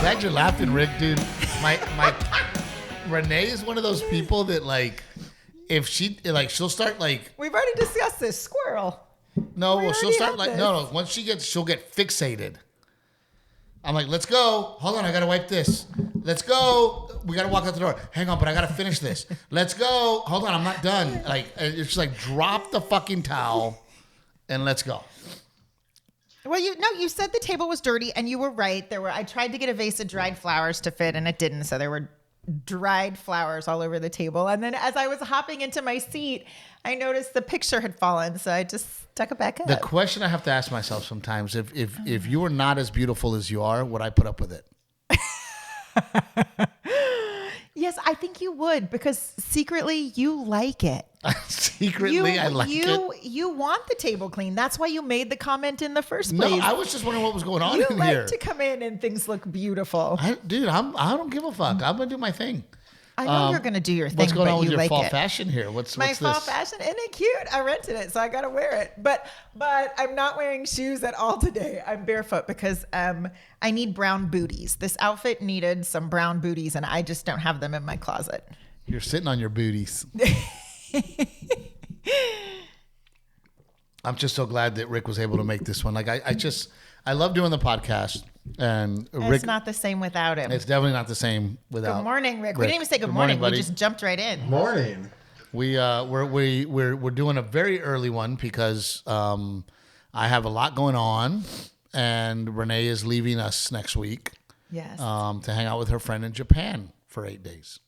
glad you're laughing, Rick, dude. My Renae is one of those people that like, if she like, she'll start like. We've already discussed this squirrel. No, well, she'll start like this. no. Once she'll get fixated. I'm like, let's go. Hold on, I gotta wipe this. Let's go. We gotta walk out the door. Hang on, but I gotta finish this. Let's go. Hold on, I'm not done. Like it's just like drop the fucking towel and let's go. Well, you said the table was dirty, and you were right. I tried to get a vase of dried flowers to fit, and it didn't. So there were dried flowers all over the table. And then as I was hopping into my seat, I noticed the picture had fallen, so I just stuck it back up. The question I have to ask myself sometimes: if you were not as beautiful as you are, would I put up with it? Yes, I think you would, because secretly you like it. Secretly, I like it. You want the table clean. That's why you made the comment in the first place. No, I was just wondering what was going on you in like here. to come in and things look beautiful. I don't give a fuck. I'm gonna do my thing. I know you're going to do your thing, what's going on but with you your like fall it. fashion here? What's My this? fall fashion? Isn't it cute? I rented it, so I got to wear it. But I'm not wearing shoes at all today. I'm barefoot because I need brown booties. This outfit needed some brown booties, and I just don't have them in my closet. You're sitting on your booties. I'm just so glad that Rick was able to make this one. Like I love doing the podcast, and Rick. It's not the same without him. It's definitely not the same without. Good morning, Rick. We didn't even say good morning. We just jumped right in. Morning. We're doing a very early one because I have a lot going on, and Renae is leaving us next week. Yes. To hang out with her friend in Japan for 8 days.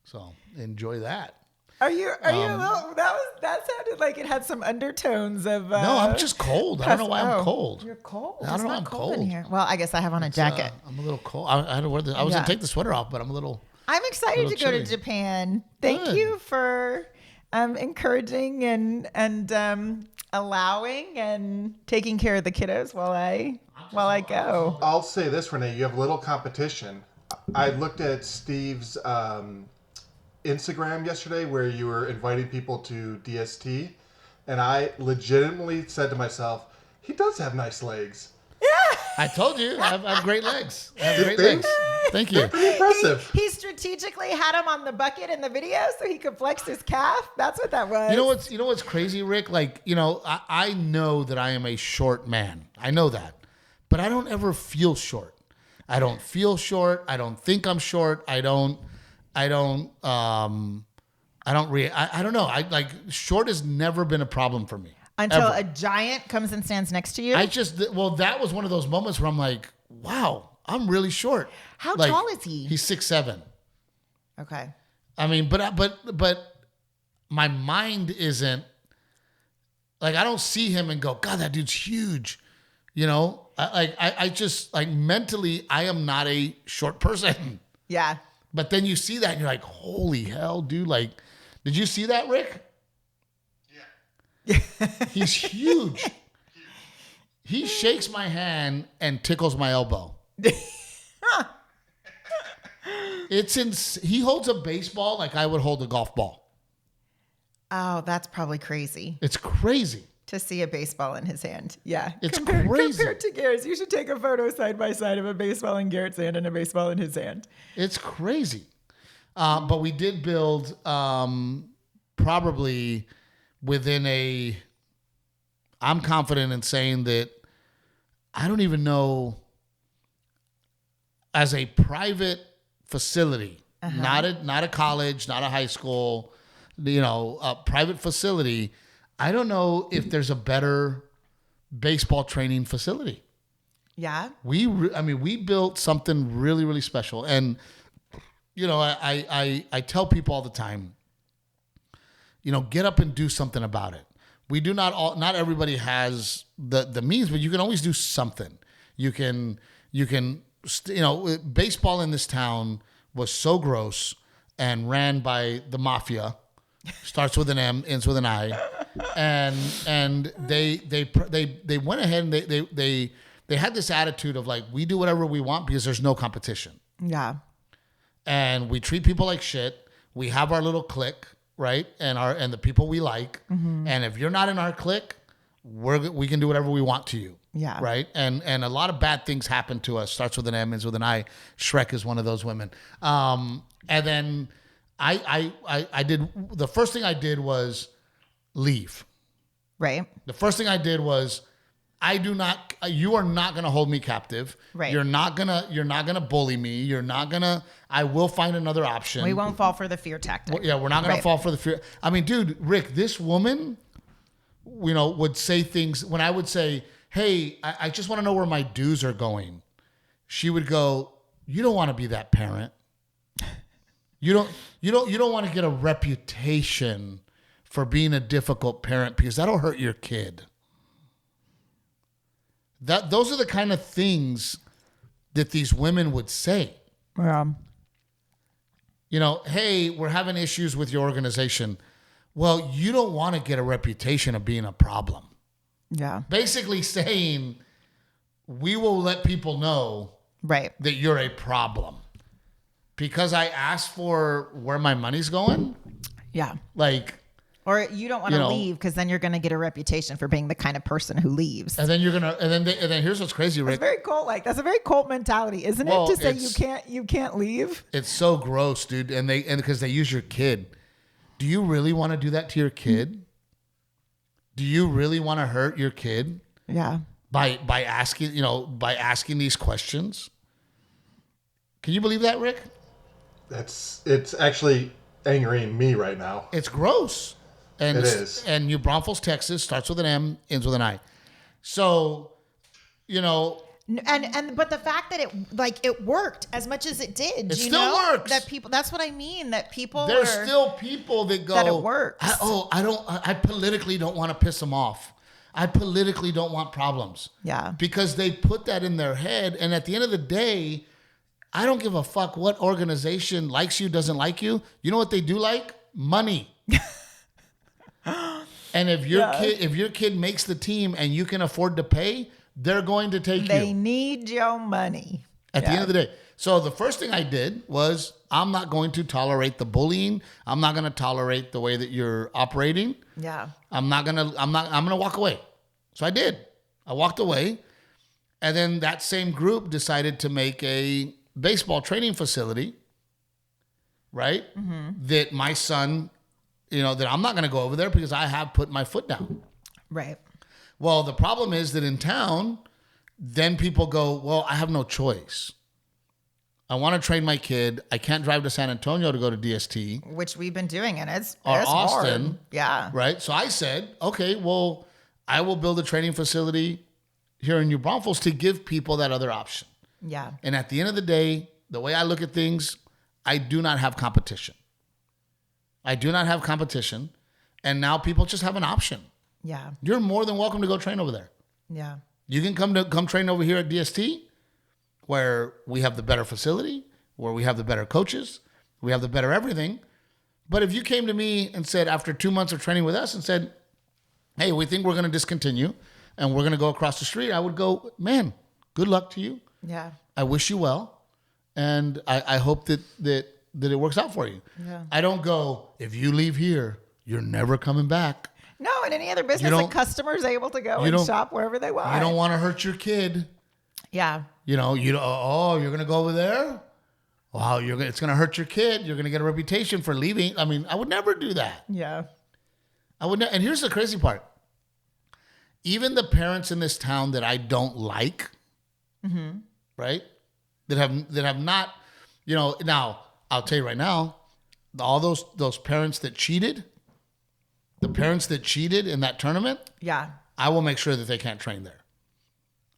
So enjoy that. Are you a little, that sounded like it had some undertones of no, I'm just cold. I don't know why I'm cold. You're cold? I don't know. I'm cold in cold. here. Well, I guess I have on a jacket. I'm a little cold. I had to wear I was gonna take the sweater off, but I'm a little. I'm excited to go to Japan. Thank Good. you for encouraging and allowing and taking care of the kiddos while I go. I'll say this, Renae. You have little competition. I looked at Steve's Instagram yesterday where you were inviting people to DST, and I legitimately said to myself, he does have nice legs. I told you, I have great legs. I have great legs. Thank you. Pretty impressive. He strategically had him on the bucket in the video so he could flex his calf. That's what that was. You know what's crazy, Rick? Like, I know that I am a short man. I know that. But I don't ever feel short. I don't feel short. I don't think I'm short. I don't know. Short has never been a problem for me. Until ever. a giant comes and stands next to you. That was one of those moments where I'm like, wow, I'm really short. How tall is he? He's 6'7". Okay. I mean, but my mind isn't like, I don't see him and go, God, that dude's huge. I just like mentally, I am not a short person. Yeah. But then you see that and you're like, holy hell, dude. Like, did you see that, Rick? Yeah. He's huge. He shakes my hand and tickles my elbow. He holds a baseball like I would hold a golf ball. Oh, that's probably crazy. It's crazy. To see a baseball in his hand. Yeah. It's crazy. Compared to Garrett's. You should take a photo side by side of a baseball in Garrett's hand and a baseball in his hand. It's crazy. But we did build probably within I'm confident in saying that I don't even know, as a private facility, not a college, not a high school, a private facility, I don't know if there's a better baseball training facility. Yeah. We built something really, really special. And, I tell people all the time, get up and do something about it. We do not everybody has the means, but you can always do something. You can, baseball in this town was so gross and ran by the mafia. Starts with an M, ends with an I, and they went ahead and they had this attitude of like, we do whatever we want because there's no competition. Yeah. And we treat people like shit. We have our little clique, right? And the people we like. Mm-hmm. And if you're not in our clique, we can do whatever we want to you. Yeah. Right. And a lot of bad things happen to us. Starts with an M, ends with an I. Shrek is one of those women. And then I did, the first thing I did was leave. Right. The first thing I did was, you are not going to hold me captive. Right. You're not going to bully me. I will find another option. We won't fall for the fear tactic. Well, yeah, we're not going to fall for the fear. I mean, dude, Rick, this woman, would say things when I would say, hey, I just want to know where my dues are going. She would go, you don't want to be that parent. You don't want to get a reputation for being a difficult parent because that'll hurt your kid. Those are the kind of things that these women would say. Hey, we're having issues with your organization. Well, you don't want to get a reputation of being a problem. Yeah. Basically saying, we will let people know that you're a problem. Because I asked for where my money's going? Yeah. Or you don't want to leave because then you're going to get a reputation for being the kind of person who leaves. And then and then here's what's crazy, Rick. It's very cult that's a very cult mentality, isn't it? To say you can't leave. It's so gross, dude. And because they use your kid. Do you really want to do that to your kid? Do you really want to hurt your kid? Yeah. By asking these questions? Can you believe that, Rick? It's actually angering me right now. It's gross. And it is. And New Braunfels, Texas, starts with an M, ends with an I. So, but the fact that it worked as much as it did, it still works. That people, that's what I mean. That people, there's still people that go, that it works. I politically don't want to piss them off. I politically don't want problems. Yeah. Because they put that in their head. And at the end of the day, I don't give a fuck what organization likes you, doesn't like you. You know what they do like? Money. And if your kid makes the team and you can afford to pay, they're going to take you. They need your money. At the end of the day. So the first thing I did was, I'm not going to tolerate the bullying. I'm not going to tolerate the way that you're operating. Yeah. I'm going to walk away. So I did. I walked away. And then that same group decided to make a baseball training facility, right? Mm-hmm. That my son, that I'm not going to go over there because I have put my foot down. Right. Well, the problem is that in town, then people go, well, I have no choice. I want to train my kid. I can't drive to San Antonio to go to DST. Which we've been doing, and it's Austin. Hard. Yeah. Right? So I said, okay, well, I will build a training facility here in New Braunfels to give people that other option. Yeah. And at the end of the day, the way I look at things, I do not have competition. And now people just have an option. Yeah. You're more than welcome to go train over there. Yeah. You can come train over here at DST, where we have the better facility, where we have the better coaches, we have the better everything. But if you came to me and said, after 2 months of training with us, and said, hey, we think we're going to discontinue and we're going to go across the street, I would go, man, good luck to you. Yeah. I wish you well. And I hope that it works out for you. Yeah. I don't go, if you leave here, you're never coming back. No, in any other business, a customer's able to go and shop wherever they want. You don't want to hurt your kid. Yeah. You're going to go over there? Wow, it's going to hurt your kid. You're going to get a reputation for leaving. I mean, I would never do that. Yeah. I would and here's the crazy part. Even the parents in this town that I don't like, mm-hmm. right? That have not, now I'll tell you right now, all those parents that cheated, the parents that cheated in that tournament, yeah, I will make sure that they can't train there.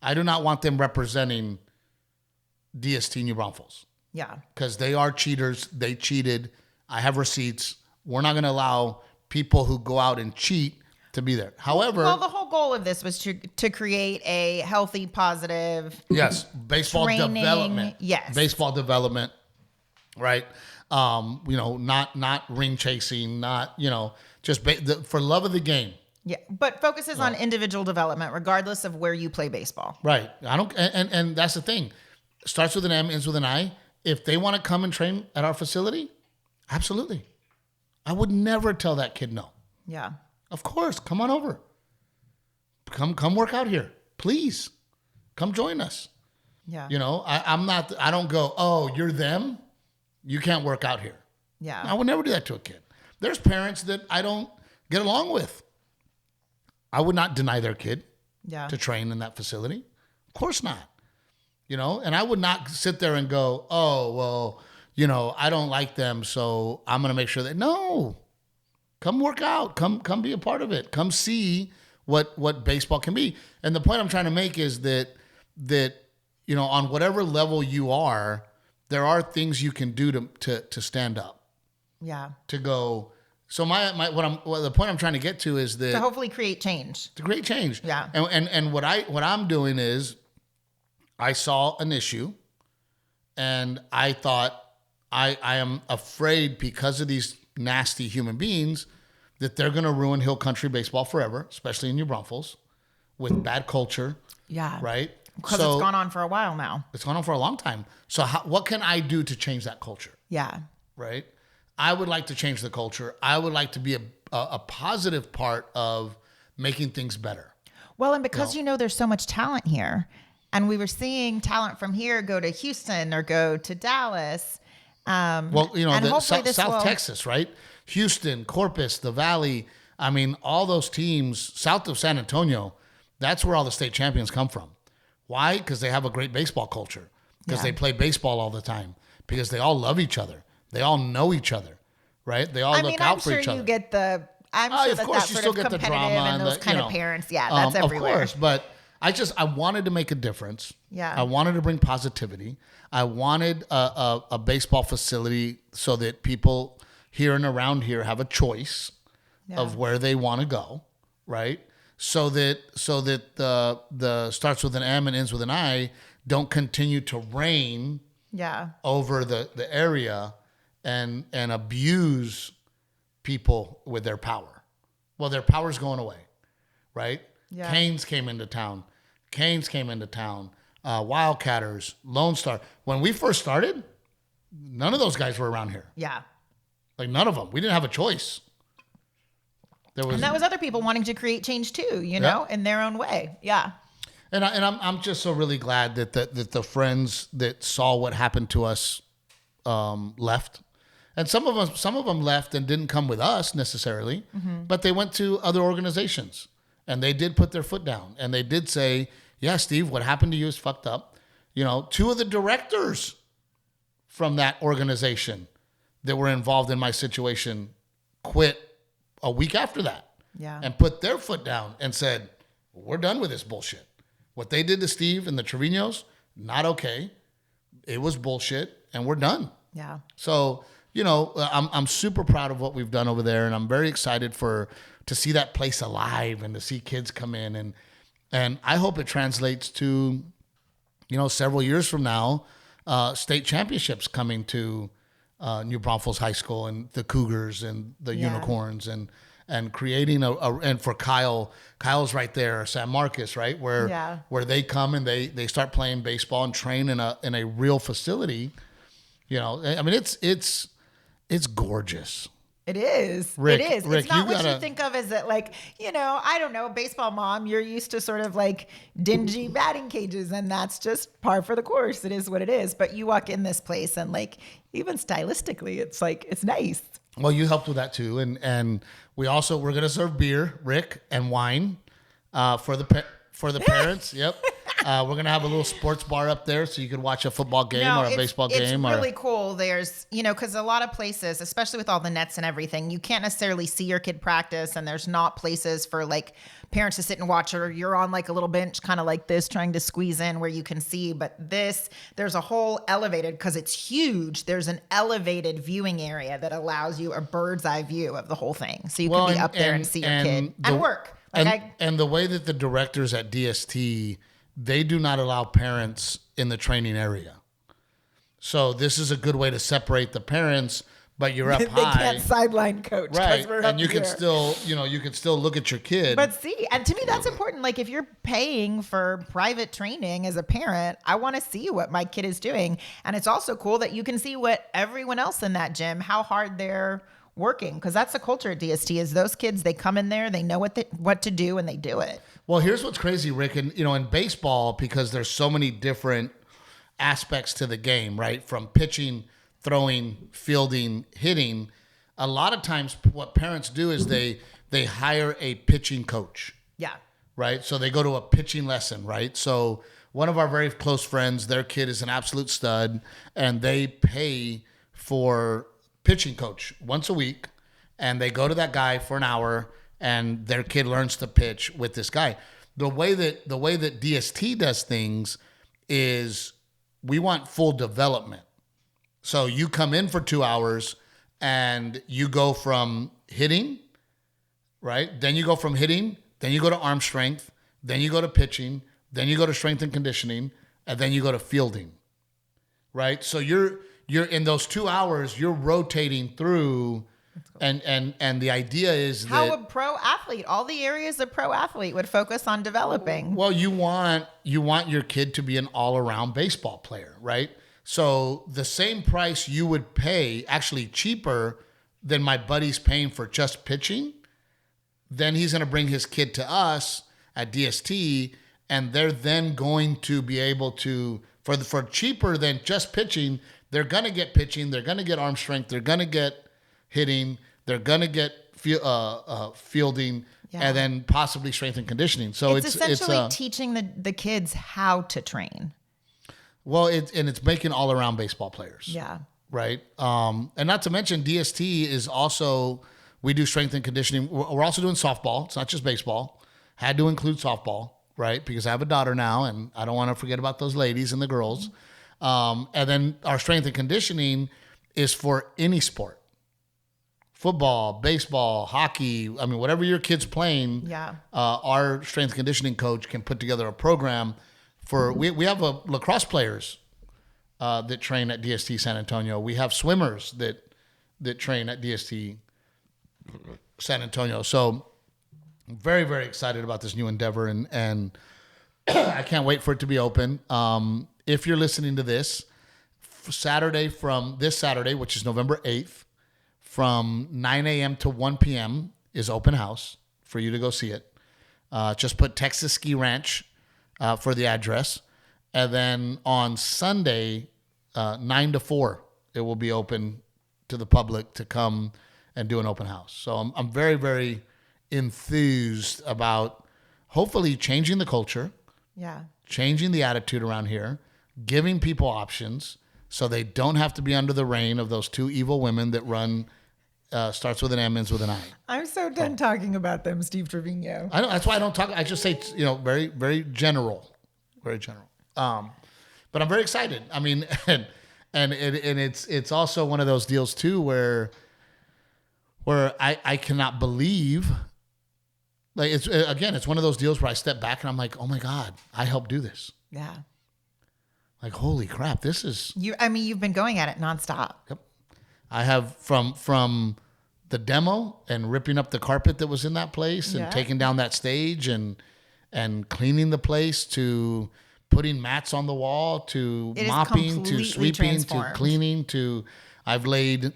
I do not want them representing DST New Braunfels. Yeah. Because they are cheaters. They cheated. I have receipts. We're not going to allow people who go out and cheat to be there. However, the whole goal of this was to create a healthy, positive, baseball training, development. Yes, baseball development, right? Not ring chasing, not just for love of the game. Yeah, but focuses on individual development, regardless of where you play baseball. Right. I don't, and that's the thing. Starts with an M, ends with an I. If they want to come and train at our facility, absolutely. I would never tell that kid no. Yeah. Of course, come on over. come work out here, please. Come join us. Yeah. You know, I don't go, oh, you're them. You can't work out here. Yeah. I would never do that to a kid. There's parents that I don't get along with. I would not deny their kid to train in that facility. Of course not. You know, and I would not sit there and go, oh, well, you know, I don't like them, so I'm going to make sure that, no, come work out. Come be a part of it. Come see what baseball can be. And the point I'm trying to make is that, you know, on whatever level you are, there are things you can do to stand up. Yeah. To go. So the point I'm trying to get to is that to hopefully create change. To create change. Yeah. And what I'm doing is I saw an issue and I thought I am afraid because of these nasty human beings that they're going to ruin Hill Country baseball forever, especially in New Braunfels, with bad culture. Yeah. Right? Because it's gone on for a while now. It's gone on for a long time. So what can I do to change that culture? Yeah. Right? I would like to change the culture. I would like to be a positive part of making things better. Well, and because you know there's so much talent here, and we were seeing talent from here go to Houston or go to Dallas. Well, you know, South Texas, right? Houston, Corpus, the Valley. I mean, all those teams south of San Antonio, that's where all the state champions come from. Why? Because they have a great baseball culture. Because they play baseball all the time. Because they all love each other. They all know each other, right? They all look out for each other. You get the. I'm sure that's sort of competitive and those kind of parents. Yeah, that's everywhere. Of course, but I wanted to make a difference. Yeah. I wanted to bring positivity. I wanted a baseball facility so that people here and around here have a choice of where they want to go, right? So that the starts with an M and ends with an I don't continue to reign over the area and abuse people with their power. Well, their power's going away, right? Yeah. Canes came into town. Wildcatters, Lone Star. When we first started, none of those guys were around here. Yeah. Like none of them. We didn't have a choice. And that was other people wanting to create change too, you know, in their own way. Yeah. And I'm just so really glad that the friends that saw what happened to us left. And some of them left and didn't come with us necessarily, but they went to other organizations and they did put their foot down and they did say, yeah, Steve, what happened to you is fucked up. You know, 2 of the directors from that organization that were involved in my situation quit a week after that and put their foot down and said, we're done with this bullshit. What they did to Steve and the Trevinos, not okay. It was bullshit and we're done. Yeah. So, you know, I'm super proud of what we've done over there, and I'm very excited to see that place alive and to see kids come in, and I hope it translates to, you know, several years from now, state championships coming to New Braunfels High School and the Cougars and the Unicorns and creating and for Kyle's right there, San Marcos, right, where they come and they start playing baseball and train in a real facility. You know, I mean, it's gorgeous. It is. Rick, it is. It's not what you think of as that, like, you know, I don't know, baseball mom, you're used to sort of like dingy batting cages, and that's just par for the course. It is what it is. But you walk in this place and like, even stylistically, it's like, it's nice. Well, you helped with that too. And we're going to serve beer, Rick, and wine for the parents. Yep. We're going to have a little sports bar up there so you can watch a football game or a baseball game. It's really cool. There's, you know, because a lot of places, especially with all the nets and everything, you can't necessarily see your kid practice, and there's not places for like parents to sit and watch, or you're on like a little bench kind of like this trying to squeeze in where you can see. But there's a whole elevated, because it's huge, there's an elevated viewing area that allows you a bird's eye view of the whole thing. So you can be up there and see your kid and work. And the way that the directors at DST, they do not allow parents in the training area. So this is a good way to separate the parents, but you're up high. They can't sideline coach. Right. We're and you here. can still, you know, you can still look at your kid. But see, and to me, that's important. Like if you're paying for private training as a parent, I want to see what my kid is doing. And it's also cool that you can see what everyone else in that gym, how hard they're working, because that's the culture at DST is those kids, they come in there, they know what to do, and they do it. Well, here's what's crazy, Rick, and in baseball, because there's so many different aspects to the game, right? From pitching, throwing, fielding, hitting. A lot of times what parents do is they hire a pitching coach. Yeah. Right? So they go to a pitching lesson, right? So one of our very close friends, their kid is an absolute stud, and they pay for pitching coach once a week, and they go to that guy for an hour, and their kid learns to pitch with this guy. The way that DST does things is we want full development. So you come in for 2 hours and you go from hitting, right? Then you go from hitting, then you go to arm strength, then you go to pitching, then you go to strength and conditioning, and then you go to fielding, right? So you're in those 2 hours, you're rotating through, and the idea is how a pro athlete, all the areas a pro athlete would focus on developing. Well, you want your kid to be an all-around baseball player, right? So the same price you would pay, actually cheaper than my buddy's paying for just pitching, then he's going to bring his kid to us at DST, and they're then going to be able to, for cheaper than just pitching, they're going to get pitching, they're going to get arm strength, they're going to get hitting, they're going to get fielding, and then possibly strength and conditioning. So it's essentially teaching the kids how to train. Well, it's making all around baseball players. Yeah. Right. And not to mention DST is also, we do strength and conditioning. We're also doing softball. It's not just baseball. Had to include softball, right? Because I have a daughter now, and I don't want to forget about those ladies and the girls. And then our strength and conditioning is for any sport. Football, baseball, hockey, I mean, whatever your kid's playing, our strength conditioning coach can put together a program for, we have lacrosse players that train at DST San Antonio. We have swimmers that train at DST San Antonio. So I'm very, very excited about this new endeavor, and I can't wait for it to be open. If you're listening to this, this Saturday, which is November 8th, from 9 a.m. to 1 p.m. is open house for you to go see it. Just put Texas Ski Ranch for the address. And then on Sunday, 9 to 4, it will be open to the public to come and do an open house. So I'm very, very enthused about hopefully changing the culture, changing the attitude around here, giving people options so they don't have to be under the reign of those two evil women that run, starts with an M, ends with an I. I'm so done talking about them, Steve Trevino. I know, that's why I don't talk. I just say, very, very general, very general. But I'm very excited. I mean, and it's also one of those deals too, where I cannot believe, like, it's one of those deals where I step back and I'm like, oh my God, I helped do this. Yeah. Like, holy crap, this is... you've been going at it nonstop. Yep. I have from the demo and ripping up the carpet that was in that place and taking down that stage and cleaning the place to putting mats on the wall to mopping to sweeping to cleaning to I've helped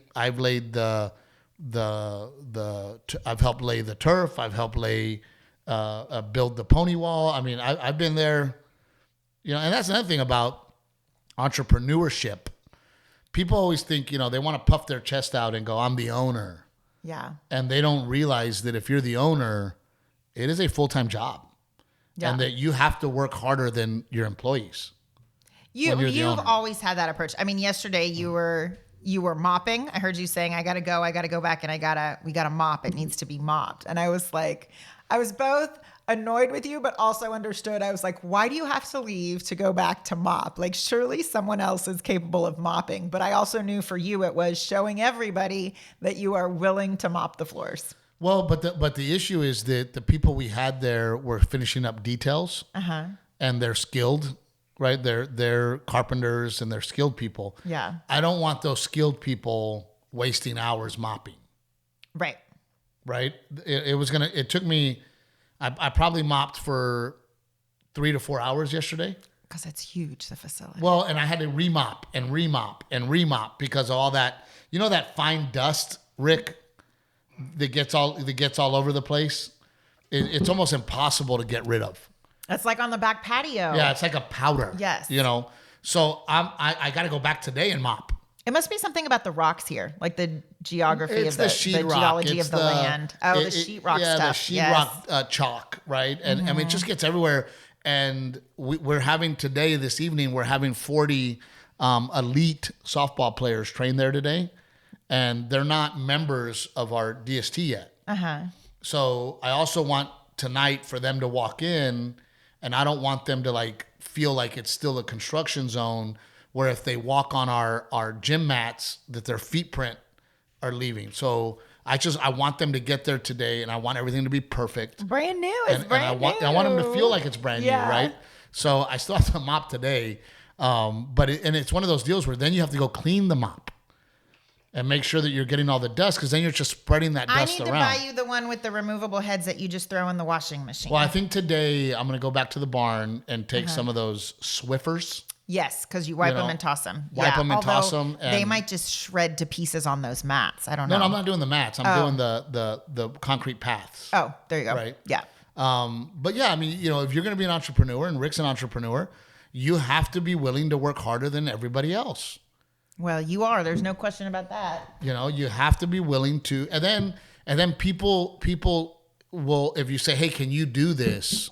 lay the turf. I've helped lay build the pony wall. I mean, I've been there, and that's another thing about entrepreneurship. People always think, they want to puff their chest out and go, I'm the owner. Yeah. And they don't realize that if you're the owner, it is a full-time job. Yeah. And that you have to work harder than your employees. You've always had that approach. I mean, yesterday you were mopping. I heard you saying, I gotta go back and we gotta mop. It needs to be mopped. And I was like, I was both annoyed with you, but also understood. I was like, why do you have to leave to go back to mop? Like, surely someone else is capable of mopping. But I also knew for you, it was showing everybody that you are willing to mop the floors. Well, but the issue is that the people we had there were finishing up details, and they're skilled, right? They're carpenters and they're skilled people. Yeah. I don't want those skilled people wasting hours mopping. Right. Right. It took me. I probably mopped for 3 to 4 hours yesterday. Because it's huge, the facility. Well, and I had to remop because of all that, that fine dust, Rick, that gets all over the place, it's almost impossible to get rid of. It's like on the back patio. Yeah, it's like a powder. Yes. So I got to go back today and mop. It must be something about the rocks here, like the geography It's of the geology of the land. Oh, the sheetrock stuff. Yeah, the sheetrock chalk, right? And I mean, it just gets everywhere. And we're having today, this evening, we're having 40 elite softball players train there today. And they're not members of our DST yet. So I also want tonight for them to walk in, and I don't want them to like feel like it's still a construction zone where if they walk on our gym mats that their feet print are leaving. So I want them to get there today, and I want everything to be perfect. Brand new. It's brand new. I want them to feel like it's brand new, right? So I still have to mop today. But it's one of those deals where then you have to go clean the mop and make sure that you're getting all the dust, because then you're just spreading that dust around. I need to buy you the one with the removable heads that you just throw in the washing machine. Well, I think today I'm going to go back to the barn and take some of those Swiffers. Yes, because you wipe them and toss them. Toss them. They might just shred to pieces on those mats. I don't know. No, I'm not doing the mats. I'm doing the concrete paths. Oh, there you go. Right. Yeah. But yeah, I mean, if you're going to be an entrepreneur, and Rick's an entrepreneur, you have to be willing to work harder than everybody else. Well, you are. There's no question about that. You have to be willing to, and then people will, if you say, hey, can you do this?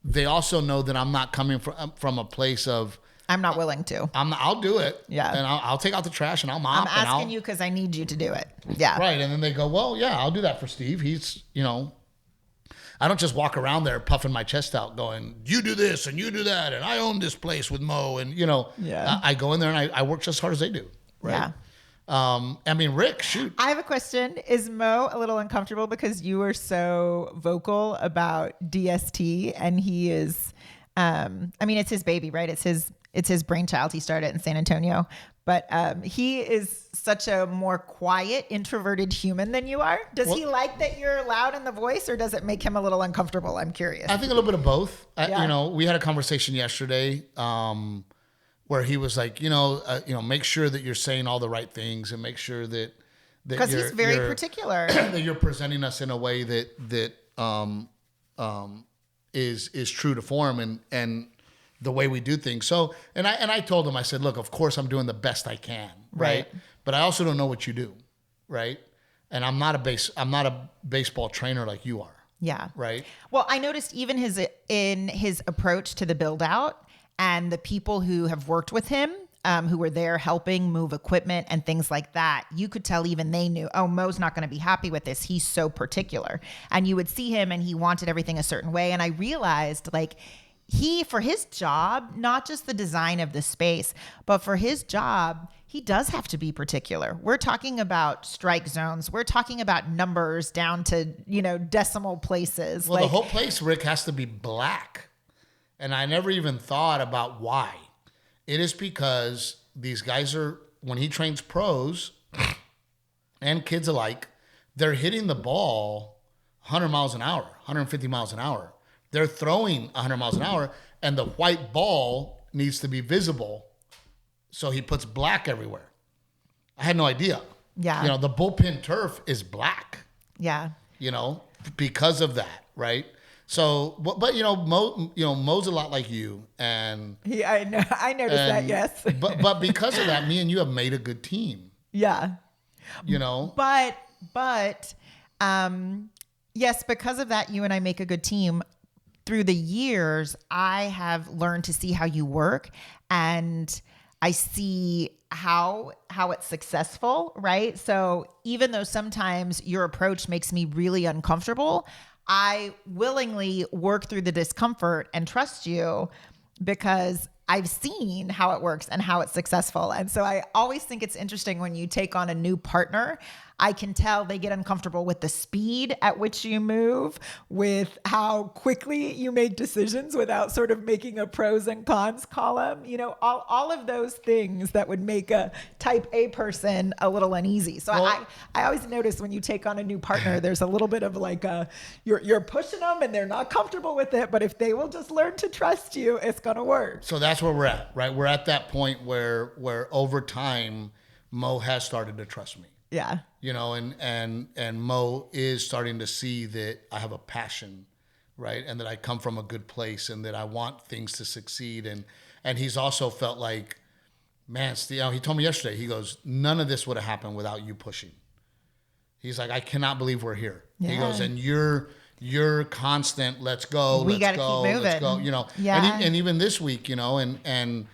They also know that I'm not coming from a place of, I'm not willing to. I'll do it. Yeah. And I'll take out the trash and I'll mop. I'm asking you because I need you to do it. Yeah. Right. And then they go, well, yeah, I'll do that for Steve. He's, I don't just walk around there puffing my chest out going, you do this and you do that. And I own this place with Mo. And, I go in there and I work just as hard as they do. Right. Yeah. I mean, Rick, shoot. I have a question. Is Mo a little uncomfortable because you were so vocal about DST and he is, it's his baby, right? It's his brainchild. He started it in San Antonio, but he is such a more quiet, introverted human than you are. Does he like that you're loud in the voice, or does it make him a little uncomfortable? I'm curious. I think a little bit of both. Yeah. We had a conversation yesterday where he was like, make sure that you're saying all the right things and make sure that because he's very particular that you're presenting us in a way that is true to form and the way we do things. So, and I told him, I said, look, of course I'm doing the best I can. Right. But I also don't know what you do. Right. And I'm not a baseball trainer like you are. Yeah. Right. Well, I noticed even in his approach to the build out and the people who have worked with him, who were there helping move equipment and things like that, you could tell even they knew, oh, Mo's not going to be happy with this. He's so particular. And you would see him and he wanted everything a certain way. And I realized for his job, not just the design of the space, but for his job, he does have to be particular. We're talking about strike zones. We're talking about numbers down to, decimal places. Well, the whole place, Rick, has to be black. And I never even thought about why. It is because these guys when he trains pros and kids alike, they're hitting the ball 100 miles an hour, 150 miles an hour. They're throwing 100 miles an hour, and the white ball needs to be visible, so he puts black everywhere. I had no idea. Yeah. The bullpen turf is black. Yeah. Because of that, right? So, but Mo's a lot like you, and yeah, I know. I noticed that. Yes. but because of that, me and you have made a good team. Yeah. But yes, because of that, you and I make a good team. Through the years, I have learned to see how you work, and I see how it's successful, right? So even though sometimes your approach makes me really uncomfortable, I willingly work through the discomfort and trust you because I've seen how it works and how it's successful. And so I always think it's interesting when you take on a new partner. I can tell they get uncomfortable with the speed at which you move, with how quickly you make decisions without sort of making a pros and cons column, all of those things that would make a type A person a little uneasy. So I always notice when you take on a new partner, there's a little bit of you're pushing them and they're not comfortable with it, but if they will just learn to trust you, it's going to work. So that's where we're at, right? We're at that point where over time, Mo has started to trust me. Yeah. You know, and Mo is starting to see that I have a passion, right? And that I come from a good place and that I want things to succeed. And he's also felt like, man, Steve, you know, he told me yesterday, he goes, none of this would have happened without you pushing. He's like, I cannot believe we're here. Yeah. He goes, and you're constant, let's go, We let's gotta go, keep let's go, moving. you know. Yeah. And even this week, you know, and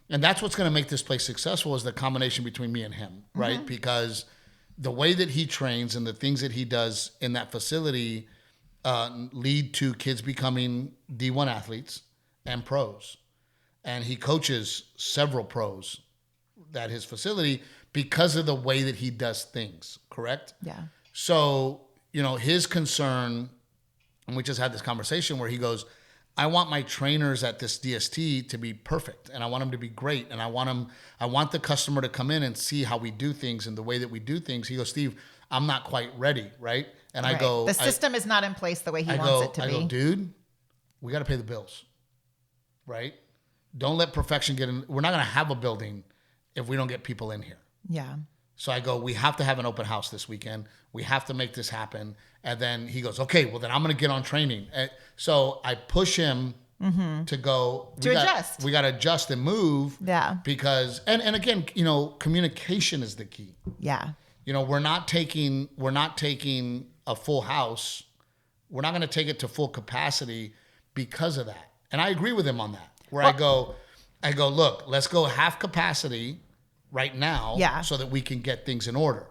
that's what's going to make this place successful is the combination between me and him, right? Mm-hmm. Because the way that he trains and the things that he does in that facility lead to kids becoming D1 athletes and pros. And he coaches several pros at his facility because of the way that he does things, correct? Yeah. So, you know, his concern, and we just had this conversation where he goes, I want my trainers at this DST to be perfect and I want them to be great. And I want the customer to come in and see how we do things and the way that we do things. He goes, Steve, I'm not quite ready, right? And I go, the system is not in place the way he wants it to be. I go, dude, we got to pay the bills, right? Don't let perfection get in. We're not going to have a building if we don't get people in here. Yeah. So I go, we have to have an open house this weekend. We have to make this happen. And then he goes, okay, well then I'm going to get on training. And so I push him to go. Adjust. We got to adjust and move. Yeah. Because, and again, you know, communication is the key. Yeah. You know, we're not taking a full house. We're not going to take it to full capacity because of that. And I agree with him on that. Where I go, look, let's go half capacity right now, so that we can get things in order,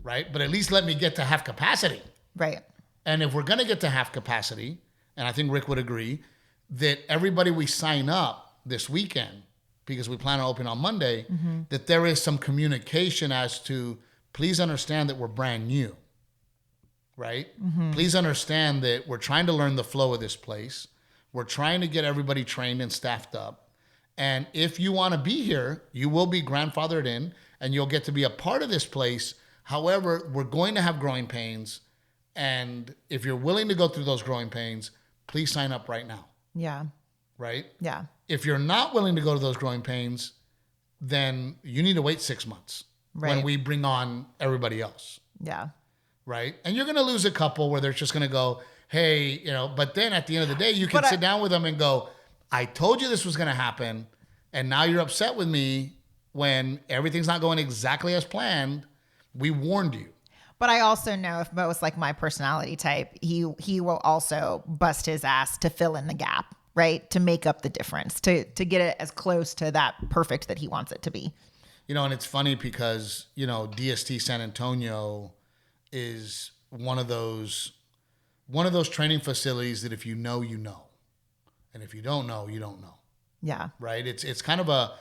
right? But at least let me get to half capacity. Right. And if we're going to get to half capacity, and I think Rick would agree, that everybody we sign up this weekend, because we plan on opening on Monday, that there is some communication as to, please understand that we're brand new, right? Please understand that we're trying to learn the flow of this place. We're trying to get everybody trained and staffed up. And if you want to be here, you will be grandfathered in and you'll get to be a part of this place. However, we're going to have growing pains. And if you're willing to go through those growing pains, please sign up right now. Yeah. Right? Yeah. If you're not willing to go to those growing pains, then you need to wait 6 months when we bring on everybody else. Yeah. Right? And you're going to lose a couple where they're just going to go, hey, you know, but then at the end of the day, you can sit down with them and go, I told you this was going to happen, and now you're upset with me when everything's not going exactly as planned. We warned you. But I also know if Mo is like my personality type, he will also bust his ass to fill in the gap, right? To make up the difference, to get it as close to that perfect that he wants it to be. You know, and it's funny because, you know, DST San Antonio is one of those training facilities that if you know, you know. And if you don't know, you don't know. Yeah. Right? It's kind of a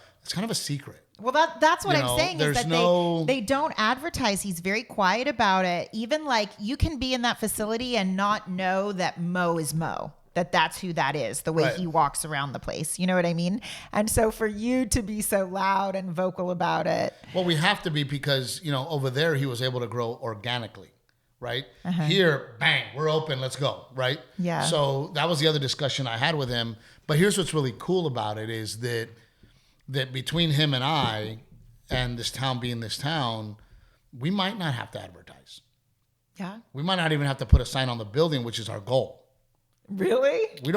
secret. Well, that's what I'm saying is that they don't advertise. He's very quiet about it. Even like you can be in that facility and not know that Mo is Mo, that's who that is, the way he walks around the place. You know what I mean? And so for you to be so loud and vocal about it. Well, we have to be because, you know, over there he was able to grow organically. Right? Here, bang, we're open, let's go, right? Yeah. So that was the other discussion I had with him. But here's what's really cool about it is that between him and I and this town being this town, we might not have to advertise. Yeah. We might not even have to put a sign on the building, which is our goal. Really? We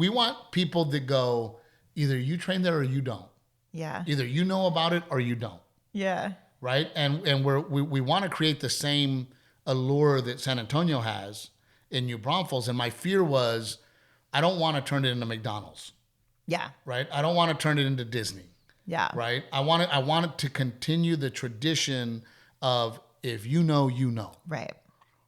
want people to go, either you train there or you don't. Yeah. Either you know about it or you don't. Yeah. Right? And we want to create the same allure that San Antonio has in New Braunfels. And my fear was, I don't want to turn it into McDonald's. Yeah. Right? I don't want to turn it into Disney. Yeah. Right? I want it to continue the tradition of if you know, you know. Right.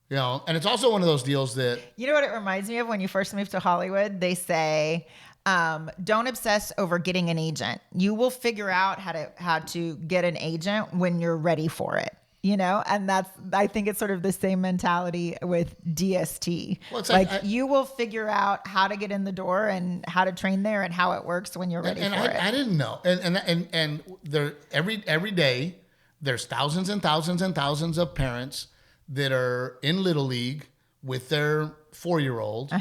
You know, and it's also one of those deals that... You know what it reminds me of when you first moved to Hollywood? They say, don't obsess over getting an agent. You will figure out how to get an agent when you're ready for it. You know, and I think it's sort of the same mentality with DST. Well, it's like you will figure out how to get in the door and how to train there and how it works when you're ready for it. I didn't know. And there every day there's thousands and thousands and thousands of parents that are in Little League with their 4-year-old,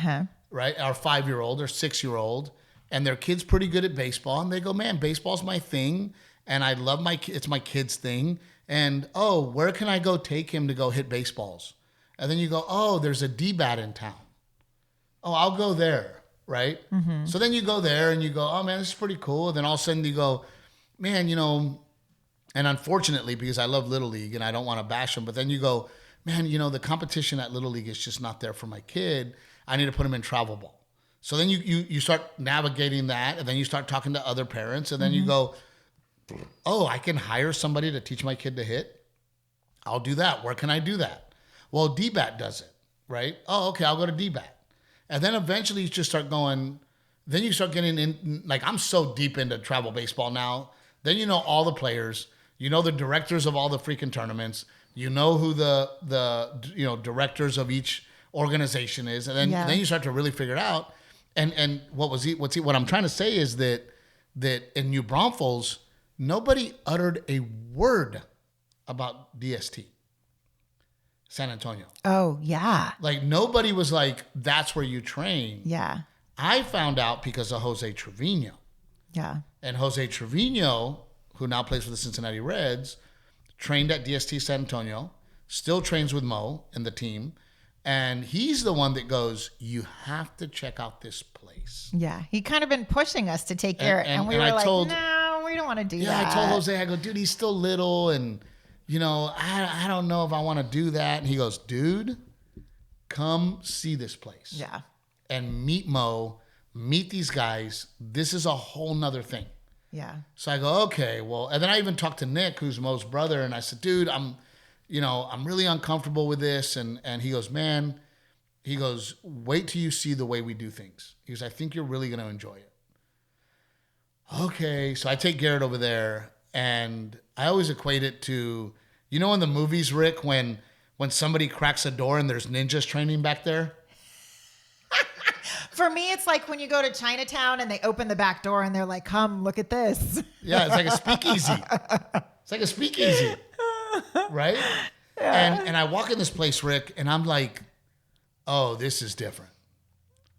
right? Or 5-year-old or 6-year-old, and their kid's pretty good at baseball, and they go, man, baseball's my thing, and I love it's my kid's thing. And, oh, where can I go take him to go hit baseballs? And then you go, oh, there's a D-bat in town. Oh, I'll go there, right? Mm-hmm. So then you go there and you go, oh, man, this is pretty cool. And then all of a sudden you go, man, and unfortunately, because I love Little League and I don't want to bash them, but then you go, man, the competition at Little League is just not there for my kid. I need to put him in travel ball. So then you start navigating that, and then you start talking to other parents, and then you go, oh, I can hire somebody to teach my kid to hit? I'll do that. Where can I do that? Well, D-bat does it, right? Oh, okay, I'll go to D-bat. And then eventually you just start going, then you start getting in, like I'm so deep into travel baseball now. Then you know all the players, you know the directors of all the freaking tournaments, you know who the directors of each organization is, and then you start to really figure it out. And what I'm trying to say is that in New Braunfels, nobody uttered a word about DST. San Antonio. Oh, yeah. Like nobody was like, that's where you train. Yeah. I found out because of Jose Trevino. Yeah. And Jose Trevino, who now plays for the Cincinnati Reds, trained at DST San Antonio, still trains with Mo and the team. And he's the one that goes, you have to check out this place. Yeah. He kind of been pushing us to take Garrett. And we were like, no, we don't want to do that. Yeah, I told Jose, I go, dude, he's still little. And, I don't know if I want to do that. And he goes, dude, come see this place. Yeah. And meet Mo, meet these guys. This is a whole nother thing. Yeah. So I go, okay, well, and then I even talked to Nick, who's Mo's brother, and I said, dude, I'm really uncomfortable with this. And he goes, man, wait till you see the way we do things. He goes, I think you're really going to enjoy it. Okay. So I take Garrett over there, and I always equate it to, in the movies, Rick, when somebody cracks a door and there's ninjas training back there. For me, it's like when you go to Chinatown and they open the back door and they're like, come, look at this. Yeah, it's like a speakeasy. Right? Yeah. And I walk in this place, Rick, and I'm like, oh, this is different.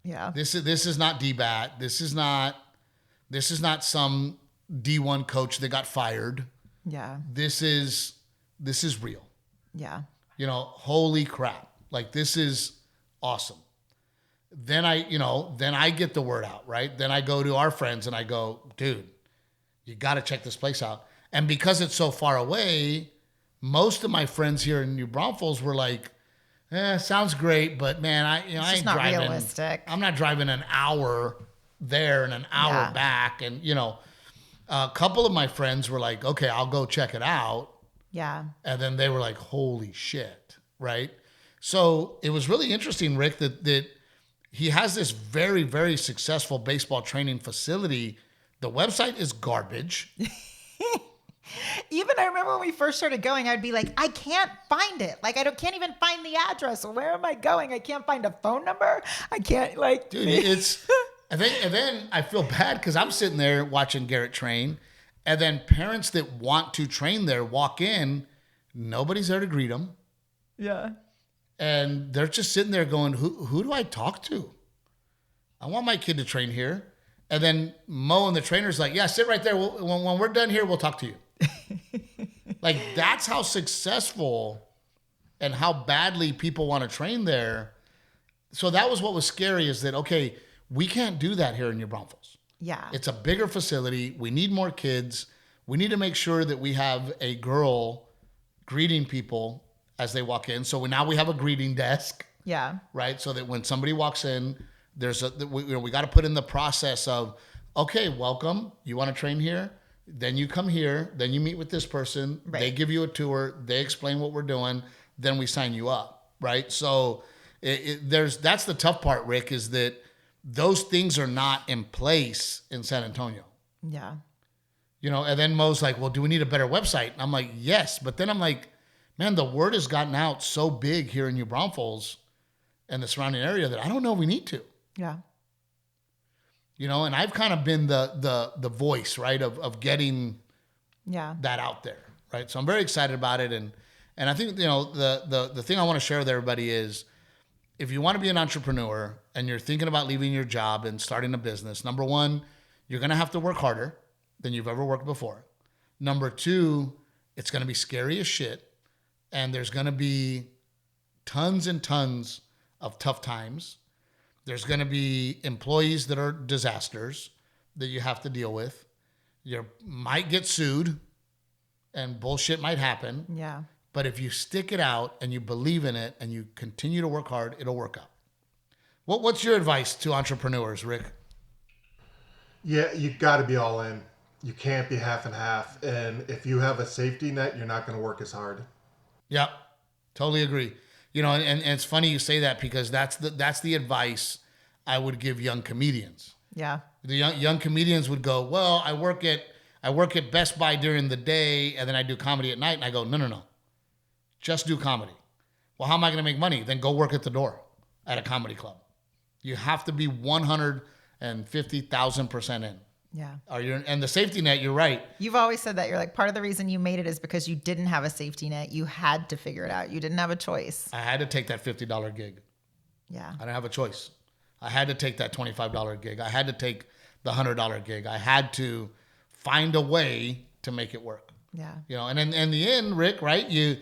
Yeah. This is not D-bat. This is not some D1 coach that got fired. Yeah. This is real. Yeah. Holy crap. Like, this is awesome. Then I get the word out, right? Then I go to our friends and I go, dude, you got to check this place out. And because it's so far away, most of my friends here in New Braunfels were like, sounds great, but man, I ain't not driving. Realistic. I'm not driving an hour there and an hour back. And, a couple of my friends were like, okay, I'll go check it out. Yeah. And then they were like, holy shit, right? So it was really interesting, Rick, that he has this very, very successful baseball training facility. The website is garbage. Even I remember when we first started going, I'd be like, I can't find it. Like, can't even find the address. Where am I going? I can't find a phone number. I can't, like. Dude, it's. And then I feel bad because I'm sitting there watching Garrett train. And then parents that want to train there walk in. Nobody's there to greet them. Yeah. And they're just sitting there going, who do I talk to? I want my kid to train here. And then Mo and the trainer's like, yeah, sit right there. When we're done here, we'll talk to you. Like, that's how successful and how badly people want to train there. So that was what was scary, is that, okay, we can't do that here in New Braunfels. Yeah. It's a bigger facility. We need more kids. We need to make sure that we have a girl greeting people as they walk in. So now we have a greeting desk. Yeah. Right? So that when somebody walks in, we got to put in the process of, okay, welcome. You want to train here? Then you come here. Then you meet with this person. Right. They give you a tour. They explain what we're doing. Then we sign you up. Right? So that's the tough part, Rick, is that those things are not in place in San Antonio. Yeah. And then Mo's like, well, do we need a better website? And I'm like, yes. But then I'm like, man, the word has gotten out so big here in New Braunfels and the surrounding area that I don't know if we need to. Yeah. And I've kind of been the voice, right, of getting that out there, right? So I'm very excited about it. And I think, the thing I want to share with everybody is, if you want to be an entrepreneur and you're thinking about leaving your job and starting a business, number one, you're going to have to work harder than you've ever worked before. Number two, It's going to be scary as shit. And there's going to be tons and tons of tough times. There's going to be employees that are disasters that you have to deal with. You might get sued and bullshit might happen. Yeah. But if you stick it out and you believe in it and you continue to work hard, it'll work out. What's your advice to entrepreneurs, Rick? Yeah, you got to be all in. You can't be half and half. And if you have a safety net, you're not going to work as hard. Yeah, totally agree. You know, and it's funny you say that because that's the advice I would give young comedians. Yeah. The young comedians would go, well, I work at Best Buy during the day and then I do comedy at night. And I go, no. Just do comedy. Well, how am I going to make money? Then go work at the door at a comedy club. You have to be 150,000% in. Yeah. And the safety net, you're right. You've always said that. You're like, part of the reason you made it is because you didn't have a safety net. You had to figure it out. You didn't have a choice. I had to take that $50 gig. Yeah. I didn't have a choice. I had to take that $25 gig. I had to take the $100 gig. I had to find a way to make it work. Yeah. You know, and in the end, Rick, right? You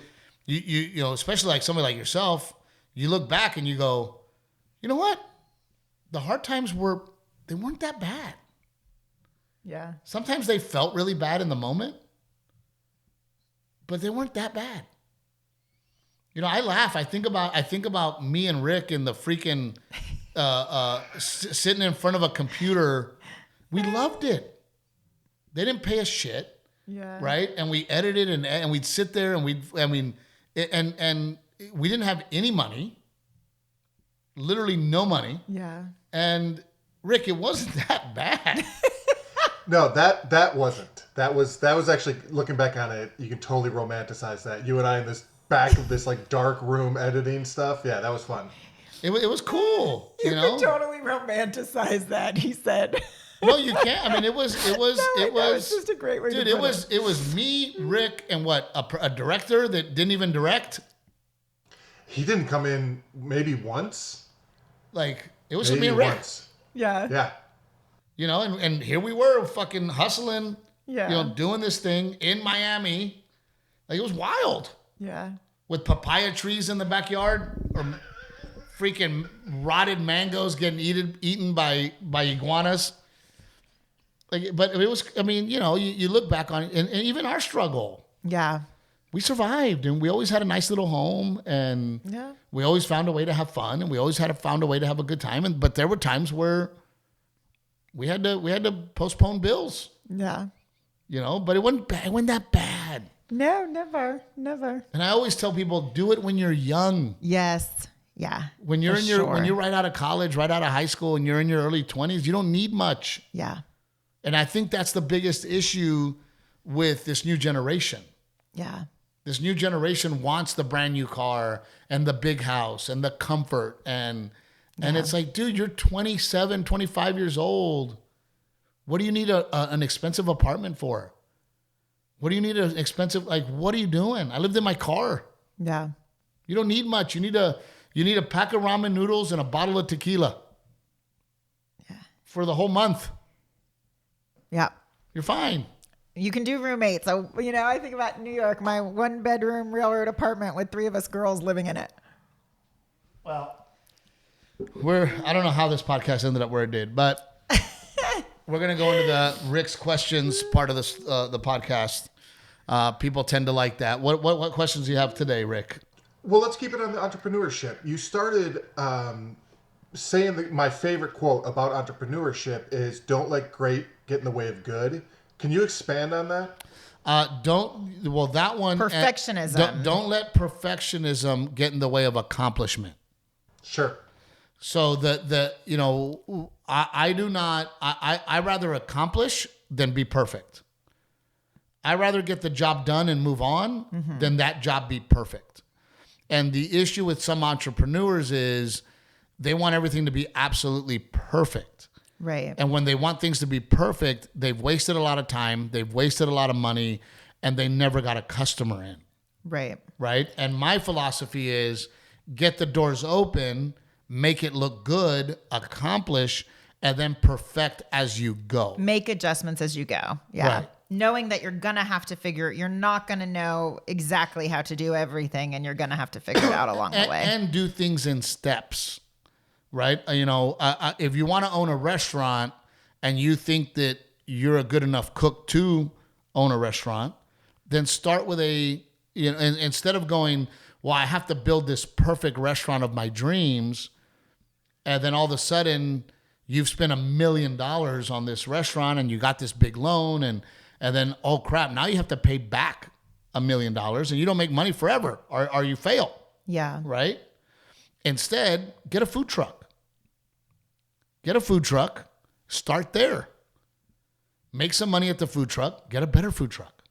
know, especially like somebody like yourself, you look back and you go, you know what? The hard times they weren't that bad. Yeah. Sometimes they felt really bad in the moment, but they weren't that bad. You know, I laugh. I think about me and Rick in the freaking sitting in front of a computer. We loved it. They didn't pay us shit. Yeah. Right? And we edited and we'd sit there and we didn't have any money. Literally no money. Yeah. And Rick, it wasn't that bad. No, that wasn't. That was actually, looking back on it, you can totally romanticize that. You and I in this back of this like dark room editing stuff. Yeah, that was fun. It was cool. You know? could totally romanticize that, he said. No, you can't. I mean, it was it's just a great way dude, to put it was me, Rick, and what, a director that didn't even direct? He didn't come in maybe once. Like, it was Maybe me and Rick. once. Yeah. Yeah. You know, and here we were fucking hustling, Yeah. you know, doing this thing in Miami. Like, it was wild. Yeah. With papaya trees in the backyard or freaking rotted mangoes getting eaten by iguanas. Like, but it was, I mean, you know, you look back on it and even our struggle. Yeah. We survived and we always had a nice little home and Yeah. we always found a way to have fun and we always found a way to have a good time. But there were times where we had to postpone bills, Yeah. you know, but it wasn't bad. It wasn't that bad. No, never. And I always tell people, do it when you're young. Yes. Yeah. When you're For when sure. you're right out of college, right out of high school, and you're in your early 20s, you don't need much. Yeah. And I think that's the biggest issue with this new generation. Yeah. This new generation wants the brand new car and the big house and the comfort. And it's like, dude, you're 27, 25 years old. What do you need an expensive apartment for? What do you need an expensive, like, what are you doing? I lived in my car. Yeah. You don't need much. You need a pack of ramen noodles and a bottle of tequila. Yeah. For the whole month. Yeah. You're fine. You can do roommates. So, you know, I think about New York, my 1-bedroom railroad apartment with 3 of us girls living in it. Well, I don't know how this podcast ended up where it did, but we're going to go into the Rick's questions part of this, the podcast. People tend to like that. What questions do you have today, Rick? Well, let's keep it on the entrepreneurship. You started saying that my favorite quote about entrepreneurship is "Don't let great get in the way of good." Can you expand on that? That one. Perfectionism. Don't let perfectionism get in the way of accomplishment. Sure. So I rather accomplish than be perfect. I rather get the job done and move on than that job be perfect. And the issue with some entrepreneurs is they want everything to be absolutely perfect. Right. And when they want things to be perfect, they've wasted a lot of time, they've wasted a lot of money, and they never got a customer in. Right. Right? And my philosophy is get the doors open, make it look good, accomplish, and then perfect as you go. Make adjustments as you go. Yeah. Right. knowing that you're going to have to you're not going to know exactly how to do everything, and you're going to have to figure it out along the way. And do things in steps, right? If you want to own a restaurant and you think that you're a good enough cook to own a restaurant, then start with instead of going, well, I have to build this perfect restaurant of my dreams, and then all of a sudden you've spent $1 million on this restaurant and you got this big loan, and then, oh crap, now you have to pay back $1 million and you don't make money forever, or you fail. Yeah. Right? Instead, get a food truck. Get a food truck, start there. Make some money at the food truck, get a better food truck.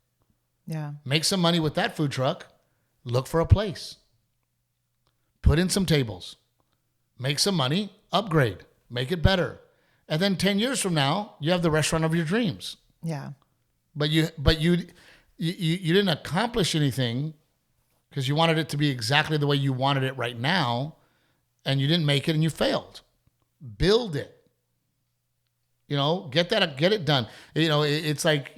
Yeah. Make some money with that food truck, look for a place. Put in some tables. Make some money, upgrade, make it better. And then 10 years from now, you have the restaurant of your dreams. Yeah. But you didn't accomplish anything because you wanted it to be exactly the way you wanted it right now, and you didn't make it and you failed. Build it. Get it done. It's like,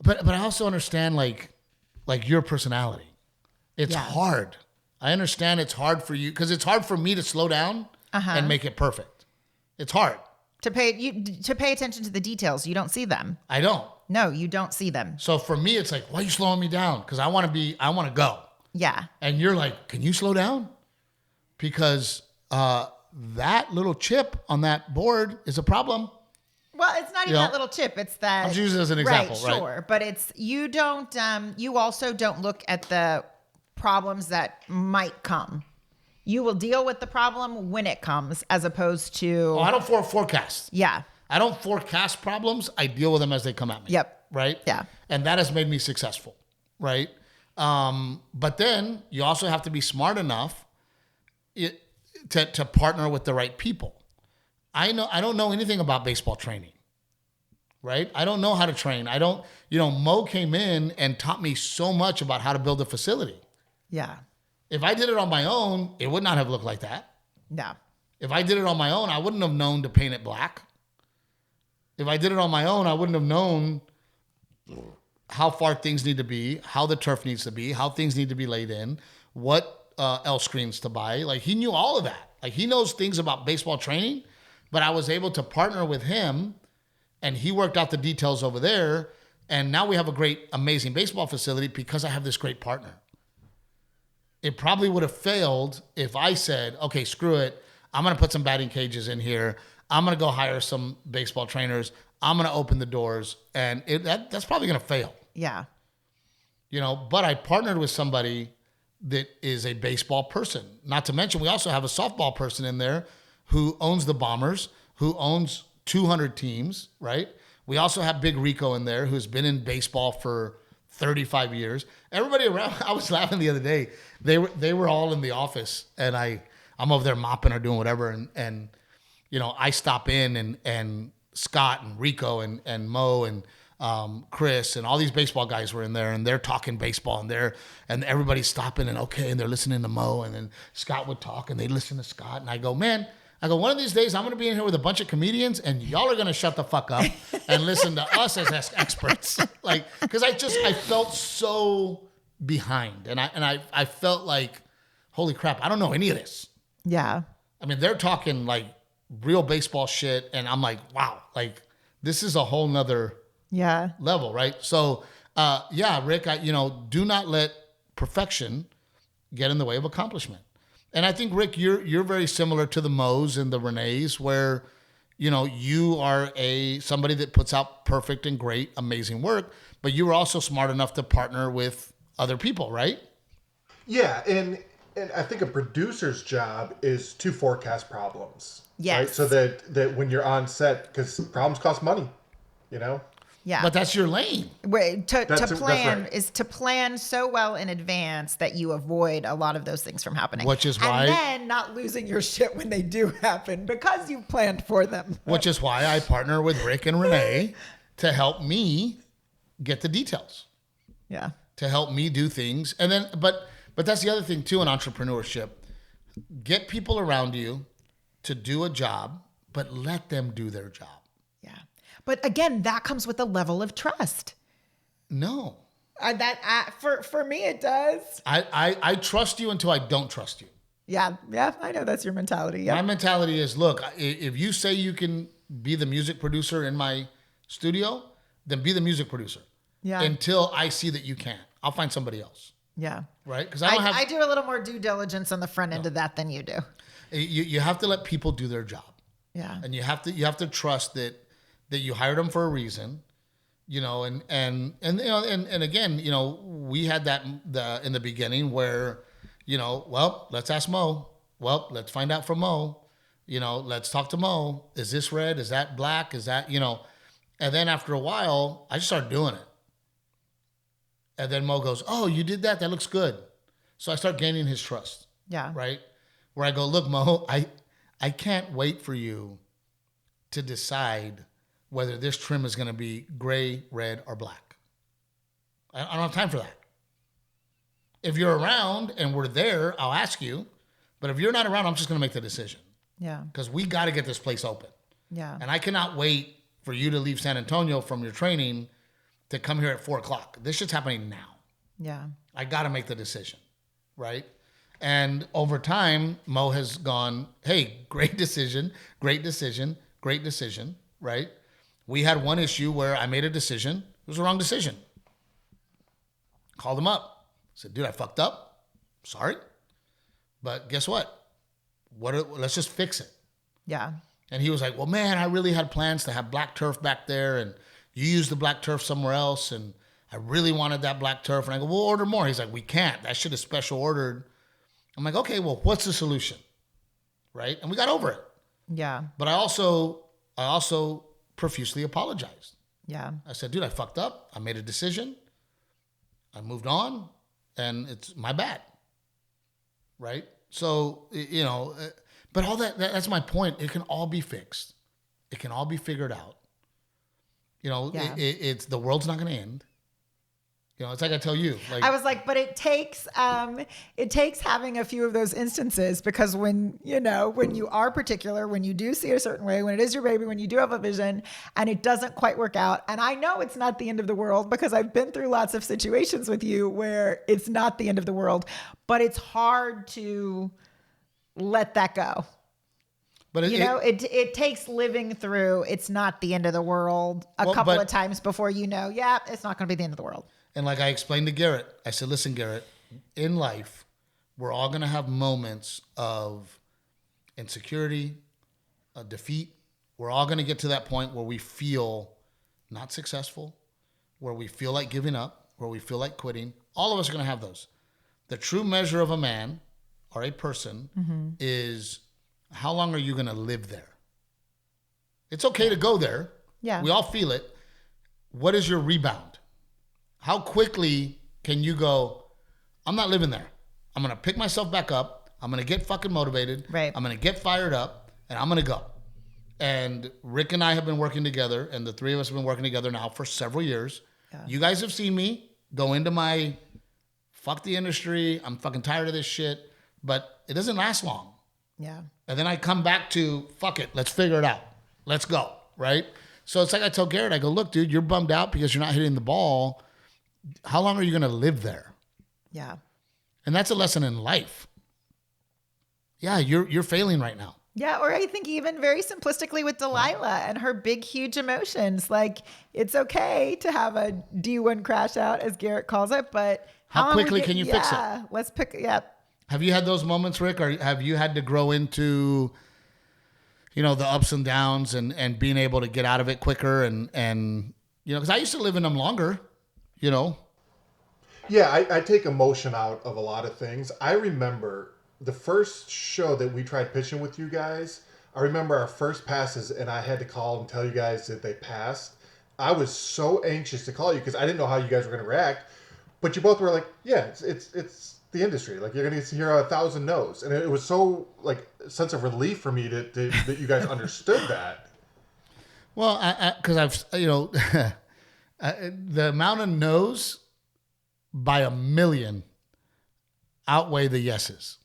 but I also understand like your personality. It's hard. I understand it's hard for you because it's hard for me to slow down and make it perfect. It's hard. To pay attention to the details. You don't see them. I don't. No, you don't see them. So for me, it's like, why are you slowing me down? Because I want to go. Yeah. And you're like, can you slow down? Because that little chip on that board is a problem. Well, it's not even that little chip. It's that. I'm just using it as an example, right? Sure. But you also don't look at the problems that might come. You will deal with the problem when it comes, as opposed to. Oh, I don't forecast. Yeah. I don't forecast problems. I deal with them as they come at me. Yep. Right? Yeah. And that has made me successful. Right? But then you also have to be smart enough to partner with the right people. I don't know anything about baseball training. Right? I don't know how to train. Mo came in and taught me so much about how to build a facility. Yeah. If I did it on my own, it would not have looked like that. No. If I did it on my own, I wouldn't have known to paint it black. If I did it on my own, I wouldn't have known how far things need to be, how the turf needs to be, how things need to be laid in, what L screens to buy. Like, he knew all of that. Like, he knows things about baseball training, but I was able to partner with him, and he worked out the details over there. And now we have a great, amazing baseball facility because I have this great partner. It probably would have failed if I said, okay, screw it. I'm going to put some batting cages in here. I'm going to go hire some baseball trainers. I'm going to open the doors. And that's probably going to fail. Yeah. But I partnered with somebody that is a baseball person. Not to mention, we also have a softball person in there who owns the Bombers, who owns 200 teams, right? We also have Big Rico in there, who's been in baseball for 35 years. Everybody around, I was laughing the other day. They were all in the office, and I'm over there mopping or doing whatever, and I stop in, and Scott and Rico and Mo and Chris and all these baseball guys were in there, and they're talking baseball, and everybody's stopping and they're listening to Mo, and then Scott would talk and they listen to Scott, and I go, one of these days I'm going to be in here with a bunch of comedians, and y'all are going to shut the fuck up and listen to us as experts. Like, because I felt so behind, and I felt like, holy crap, I don't know any of this. Yeah. I mean, they're talking like real baseball shit, and I'm like, wow, like this is a whole nother level, right? So, Rick, do not let perfection get in the way of accomplishment. And I think, Rick, you're very similar to the Mo's and the Renaes, where, you are somebody that puts out perfect and great, amazing work, but you were also smart enough to partner with other people, right? Yeah, and I think a producer's job is to forecast problems. Yes. Right? So that when you're on set, because problems cost money, Yeah. But that's your lane. Wait, to plan right. is to plan so well in advance that you avoid a lot of those things from happening. Which is why. And then not losing your shit when they do happen because you planned for them. Which is why I partner with Rick and Renae to help me get the details. Yeah. To help me do things. And then, but that's the other thing too in entrepreneurship. Get people around you to do a job, but let them do their job. Yeah. But again, that comes with a level of trust. No. For me, it does. I trust you until I don't trust you. Yeah, I know that's your mentality. My Yeah, mentality is, look, if you say you can be the music producer in my studio, then be the music producer. Yeah. Until I see that you can't. I'll find somebody else. yeah. Right? Because I do a little more due diligence on the front end of that than you do. You have to let people do their job. Yeah. And you have to trust that you hired them for a reason. You know, and again, you know, we had that in the beginning where, you know, well, let's ask Mo. Well, let's find out from Mo. You know, let's talk to Mo. Is this red? Is that black? Is that, you know? And then after a while, I just started doing it. And then Mo goes, oh, you did that? That looks good. So I start gaining his trust. Yeah. Right? Where I go, look, Mo, I can't wait for you to decide whether this trim is going to be gray, red, or black. I don't have time for that. If you're around and we're there, I'll ask you. But if you're not around, I'm just going to make the decision. Yeah. Because we got to get this place open. Yeah. And I cannot wait for you to leave San Antonio from your training to come here at 4:00. This shit's happening now. Yeah. I got to make the decision. Right? And over time, Mo has gone, hey, great decision, great decision, great decision. Right? We had one issue where I made a decision. It was the wrong decision. Called him up. Said, dude, I fucked up. Sorry. But guess what? Let's just fix it. Yeah. And he was like, well, man, I really had plans to have black turf back there, and you used the black turf somewhere else, and I really wanted that black turf. And I go, we'll order more. He's like, we can't. That shit is special ordered. I'm like, okay, well, what's the solution? Right? And we got over it. Yeah. But I also profusely apologized. Yeah. I said, dude, I fucked up. I made a decision. I moved on, and it's my bad. Right? So, you know, but all that's my point. It can all be fixed. It can all be figured out. You know, Yeah. it's the world's not going to end. You know, it's like I tell you. Like, I was like, but it takes having a few of those instances, because when you are particular, when you do see a certain way, when it is your baby, when you do have a vision and it doesn't quite work out. And I know it's not the end of the world, because I've been through lots of situations with you where it's not the end of the world, but it's hard to let that go. but It takes living through, it's not the end of the world a couple of times before it's not going to be the end of the world. And like I explained to Garrett, I said, listen, Garrett, in life, we're all going to have moments of insecurity, a defeat. We're all going to get to that point where we feel not successful, where we feel like giving up, where we feel like quitting. All of us are going to have those. The true measure of a man or a person is how long are you going to live there? It's okay to go there. Yeah. We all feel it. What is your rebound? How quickly can you go, I'm not living there. I'm going to pick myself back up. I'm going to get fucking motivated. Right. I'm going to get fired up, and I'm going to go. And Rick and I have been working together, and the three of us have been working together now for several years. Yeah. You guys have seen me go into my fuck the industry. I'm fucking tired of this shit. But it doesn't last long. Yeah. And then I come back to, fuck it, let's figure it out. Let's go, right? So it's like I tell Garrett, I go, look, dude, you're bummed out because you're not hitting the ball. How long are you going to live there? Yeah. And that's a lesson in life. Yeah, you're failing right now. Yeah, or I think even very simplistically with Delilah and her big, huge emotions. Like, it's okay to have a D1 crash out, as Garrett calls it, but how quickly can you fix it? Let's pick, yeah. Have you had those moments, Rick, or have you had to grow into, the ups and downs and being able to get out of it quicker and because I used to live in them longer, Yeah, I take emotion out of a lot of things. I remember the first show that we tried pitching with you guys. I remember our first passes, and I had to call and tell you guys that they passed. I was so anxious to call you because I didn't know how you guys were going to react. But you both were like, yeah, it's the industry. Like, you're going to hear 1,000 no's. And it was so, like, a sense of relief for me that you guys understood that. Well, because I've, the amount of no's by a million outweigh the yeses.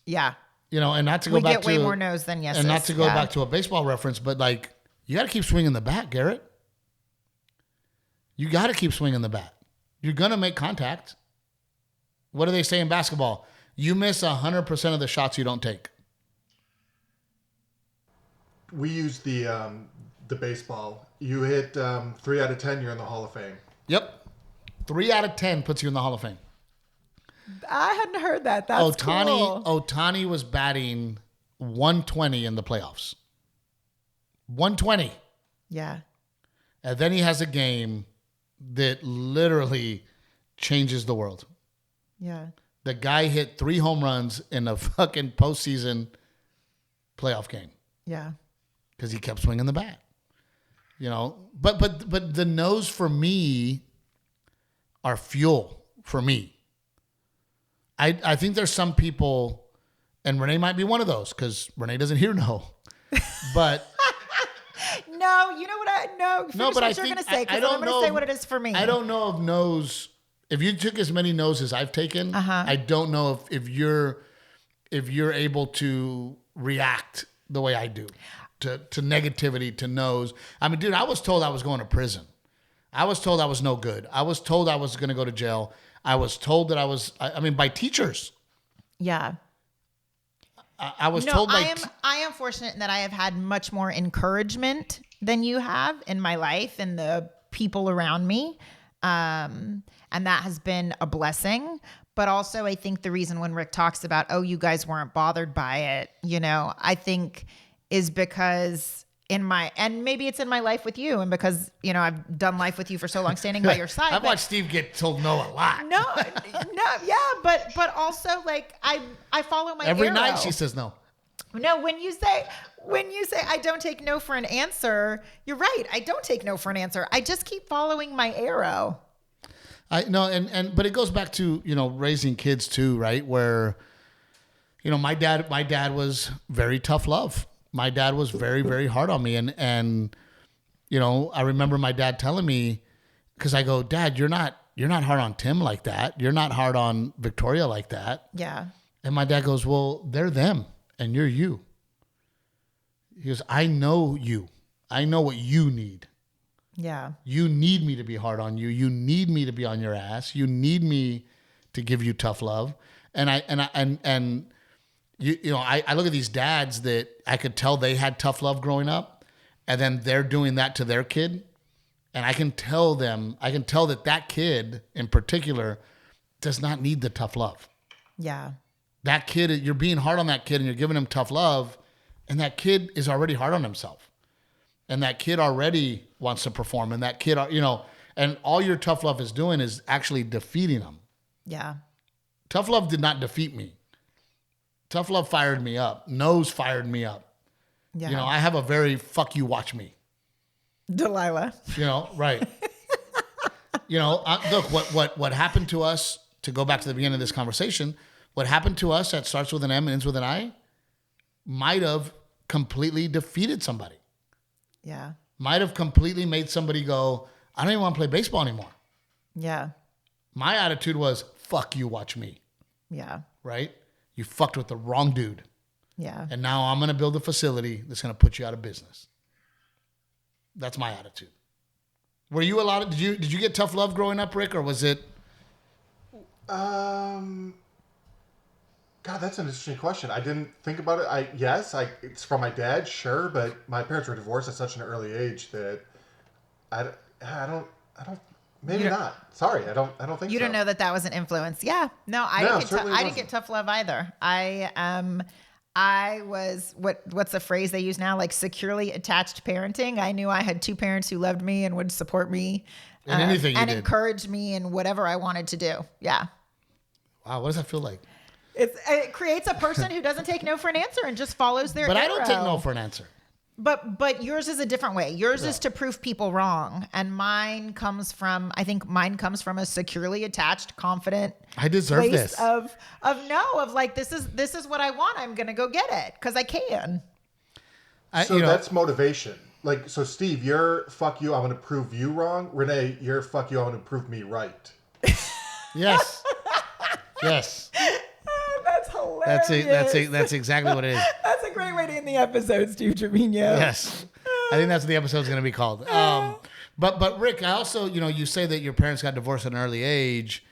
Yeah. And not to go we back get to... way more no's than yeses. And not to go back to a baseball reference, but like, You got to keep swinging the bat, Garrett. You got to keep swinging the bat. You're going to make contact. What do they say in basketball? You miss 100% of the shots you don't take. We use the baseball. You hit 3 out of 10, you're in the Hall of Fame. Yep. 3 out of 10 puts you in the Hall of Fame. I hadn't heard that. That's cool. Ohtani was batting 120 in the playoffs. 120. Yeah. And then he has a game that literally changes the world. Yeah. The guy hit 3 home runs in a fucking postseason playoff game. Yeah. Because he kept swinging the bat. You know, but the no's for me are fuel for me. I think there's some people, and Renae might be one of those because Renae doesn't hear no. But no, you know what no, but what you're going to say, because I'm going to say what it is for me. I don't know if no's. If you took as many no's as I've taken, I don't know if you're able to react the way I do to negativity, to no's. I mean, dude, I was told I was going to prison. I was told I was no good. I was told I was going to go to jail. I was told that I mean, by teachers. Yeah. I was told by... I am fortunate in that I have had much more encouragement than you have in my life and the people around me. And that has been a blessing. But also, I think the reason when Rick talks about, oh, you guys weren't bothered by it, you know, I think is because and maybe it's in my life with you, and because, you know, I've done life with you for so long, standing by your side. I've watched Steve get told no a lot. No, yeah, but also, like, I follow my every arrow. night she says no. No, when you say I don't take no for an answer, you're right. I don't take no for an answer. I just keep following my arrow. I know, but it goes back to, you know, raising kids too, right? Where, you know, my dad was very tough love. My dad was very, very hard on me. And, you know, I remember my dad telling me, because I go, Dad, you're not hard on Tim like that. You're not hard on Victoria like that. Yeah. And my dad goes, well, they're them and you're you. He goes, I know you. I know what you need. Yeah. You need me to be hard on you. You need me to be on your ass. You need me to give you tough love. And you know, I look at these dads that I could tell they had tough love growing up, and then they're doing that to their kid. And I can tell that kid in particular does not need the tough love. Yeah. That kid, you're being hard on that kid and you're giving him tough love, and that kid is already hard on himself. And that kid already wants to perform, and that kid, you know, and all your tough love is doing is actually defeating him. Yeah. Tough love did not defeat me. Tough love fired me up. No's fired me up. Yeah. You know, I have a very fuck you, watch me. Delilah. You know, right. You know, look, what happened to us, to go back to the beginning of this conversation, what happened to us that starts with an M and ends with an I might have completely defeated somebody. Yeah. Might have completely made somebody go, I don't even want to play baseball anymore. Yeah. My attitude was, fuck you, watch me. Yeah. Right? You fucked with the wrong dude. Yeah. And now I'm going to build a facility that's going to put you out of business. That's my attitude. Were you did you get tough love growing up, Rick, or was it? God, that's an interesting question. I didn't think about it. It's from my dad, sure, but my parents were divorced at such an early age that I don't. Maybe not. Sorry, I don't think so. You don't know that was an influence. Yeah. No, I didn't get tough love either. I was what's the phrase they use now? Like securely attached parenting. I knew I had 2 parents who loved me and would support me in anything and encourage me in whatever I wanted to do. Yeah. Wow, what does that feel like? It creates a person who doesn't take no for an answer and just follows their arrow. I don't take no for an answer. But yours is a different way. Yours is to prove people wrong, and mine comes from a securely attached, confident. I deserve this. Of like this is what I want. I'm gonna go get it because I can. That's motivation. Like, so Steve, you're fuck you. I'm gonna prove you wrong. Renae, you're fuck you. I'm gonna prove me right. Yes. Yes. That's hilarious. That's exactly what it is. That's a great way to end the episode, Steve Trevino. Yes. I think that's what the episode's going to be called. But Rick, I also, you say that your parents got divorced at an early age.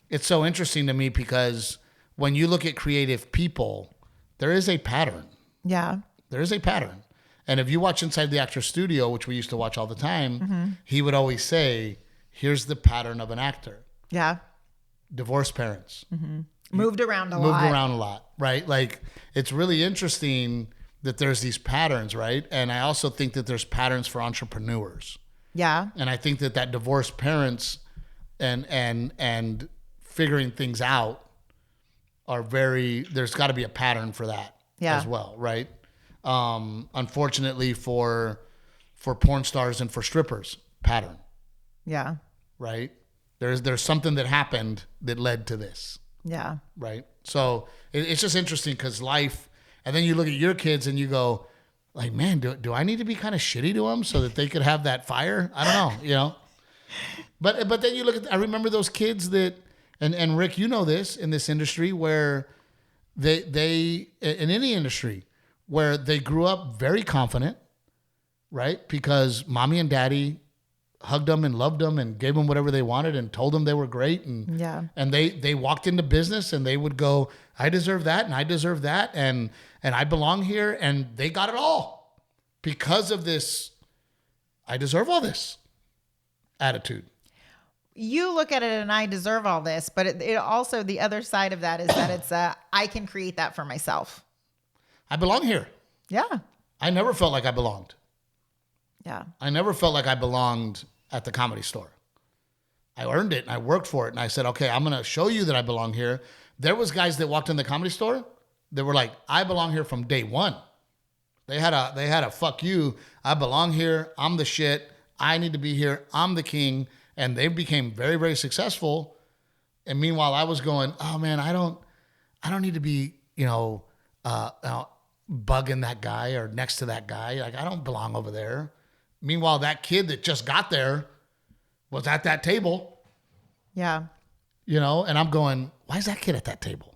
It's so interesting to me because when you look at creative people, there is a pattern. Yeah. There is a pattern. And if you watch Inside the Actor's Studio, which we used to watch all the time, he would always say, here's the pattern of an actor. Yeah. Divorced parents. Moved around a lot. Right? Like, it's really interesting that there's these patterns, right? And I also think that there's patterns for entrepreneurs. Yeah. And I think that divorced parents and figuring things out are there's got to be a pattern for that as well, right? Unfortunately for porn stars and for strippers, pattern. Yeah. Right? There's something that happened that led to this. Yeah. Right? So it's just interesting because life, and then you look at your kids and you go, like, man, do I need to be kind of shitty to them so that they could have that fire? I don't know, But then you look at, I remember those kids that, and Rick, you know this, in this industry where they in any industry, where they grew up very confident, right? Because mommy and daddy hugged them and loved them and gave them whatever they wanted and told them they were great. And they walked into business and they would go, I deserve that and I deserve that and I belong here. And they got it all because of this, I deserve all this attitude. You look at it and I deserve all this, but it also, the other side of that is that it's I can create that for myself. I belong here. Yeah. I never felt like I belonged. Yeah. I never felt like I belonged at the Comedy Store. I earned it and I worked for it. And I said, okay, I'm going to show you that I belong here. There was guys that walked in the Comedy Store that were like, I belong here from day one. They had a fuck you. I belong here. I'm the shit. I need to be here. I'm the king. And they became very, very successful. And meanwhile, I was going, oh man, I don't need to be, bugging that guy or next to that guy. Like, I don't belong over there. Meanwhile, that kid that just got there was at that table. Yeah. And I'm going, why is that kid at that table?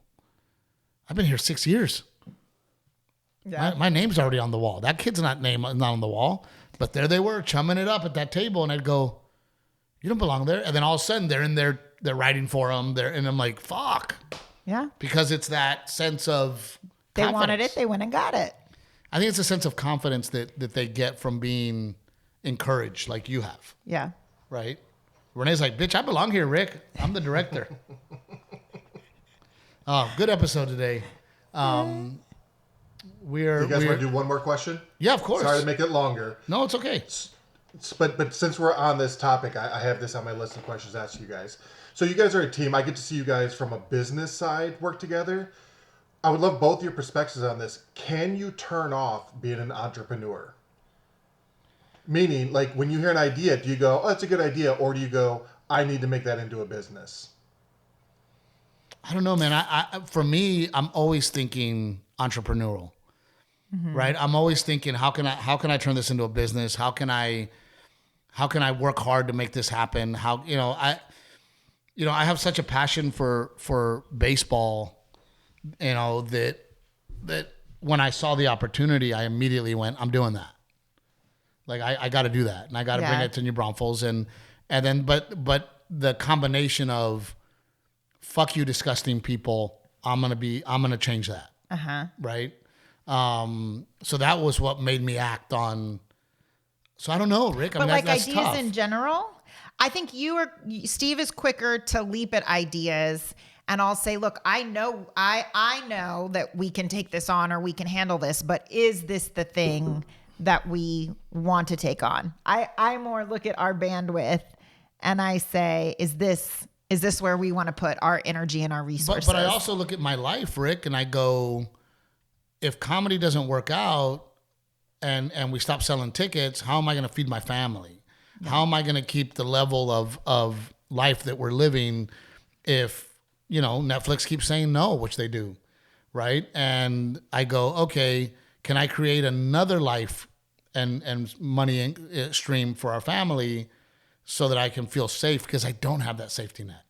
I've been here 6 years. Yeah. My name's already on the wall. That kid's not on the wall. But there they were, chumming it up at that table. And I'd go, you don't belong there. And then all of a sudden they're in there, they're writing for them. And I'm like, fuck. Yeah. Because it's that sense of they confidence. wanted it, they went and got it. I think it's a sense of confidence that they get from being encouraged like you have. Yeah. Right? Renee's like, bitch, I belong here, Rick. I'm the director. Oh, good episode today. You guys want to do one more question? Yeah, of course. Sorry to make it longer. No, it's okay. But since we're on this topic, I have this on my list of questions to ask you guys. So you guys are a team. I get to see you guys from a business side work together. I would love both your perspectives on this. Can you turn off being an entrepreneur? Meaning, like, when you hear an idea, do you go, oh, that's a good idea? Or do you go, I need to make that into a business? I don't know, man. I for me, I'm always thinking entrepreneurial, right? I'm always thinking, how can I turn this into a business? How can I work hard to make this happen? I have such a passion for baseball, that when I saw the opportunity, I immediately went, I'm doing that. Like, I got to do that, and I got to bring it to New Braunfels, and then, but the combination of fuck you, disgusting people, I'm gonna change that. Right. So that was what made me act on. So I don't know, Rick. But like that's ideas tough. in general, I think Steve is quicker to leap at ideas. And I'll say, look, I know that we can take this on or we can handle this, but is this the thing that we want to take on? I more look at our bandwidth and I say, is this where we want to put our energy and our resources? But I also look at my life, Rick, and I go, if comedy doesn't work out and we stop selling tickets, how am I going to feed my family? Yeah. How am I going to keep the level of life that we're living if, Netflix keeps saying no, which they do, right? And I go, okay, can I create another life and money stream for our family so that I can feel safe? Because I don't have that safety net.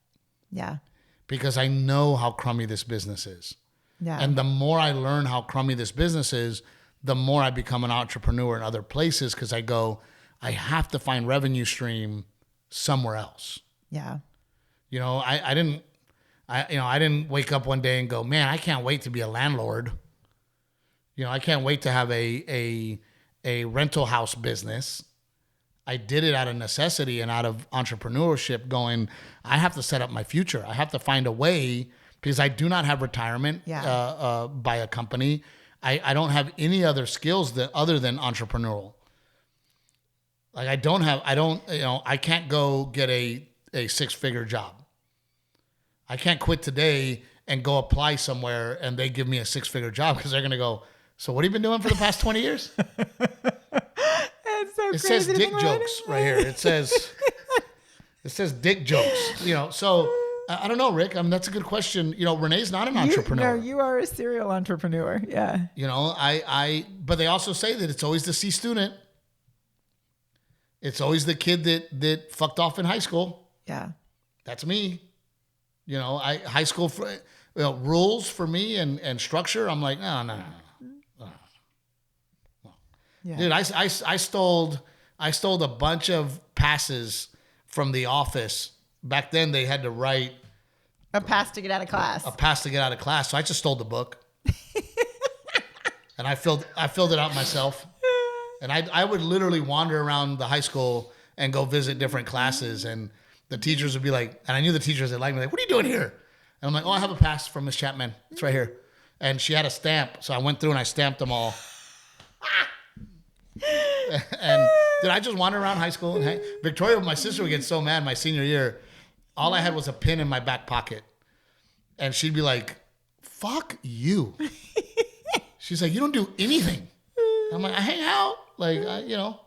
Yeah. Because I know how crummy this business is. Yeah. And the more I learn how crummy this business is, the more I become an entrepreneur in other places, because I go, I have to find revenue stream somewhere else. Yeah. You know, I didn't wake up one day and go, man, I can't wait to be a landlord. You know, I can't wait to have a rental house business. I did it out of necessity and out of entrepreneurship, going, I have to set up my future. I have to find a way, because I do not have retirement by a company. I don't have any other skills other than entrepreneurial. Like I can't go get a 6-figure job. I can't quit today and go apply somewhere and they give me a 6-figure job, because they're going to go, so what have you been doing for the past 20 years? That's so It crazy says to dick think about jokes right here. It says dick jokes, you know. So I don't know, Rick. I mean, that's a good question. You know, Renee's not an entrepreneur. No, you are a serial entrepreneur. Yeah. You know, but they also say that it's always the C student. It's always the kid that fucked off in high school. Yeah. That's me. You know, high school rules for me and structure. I'm like, no. Yeah. Dude, I stole a bunch of passes from the office. Back then, they had to write a pass to get out of class. So I just stole the book, and I filled it out myself. And I would literally wander around the high school and go visit different classes, and the teachers would be like, and I knew the teachers that liked me, like, what are you doing here? And I'm like, oh, I have a pass from Miss Chapman. It's right here. And she had a stamp, so I went through and I stamped them all. And did I just wander around high school? And Victoria, my sister, would get so mad my senior year. All I had was a pin in my back pocket. And she'd be like, fuck you. She's like, you don't do anything. I'm like, I hang out. Like, you know,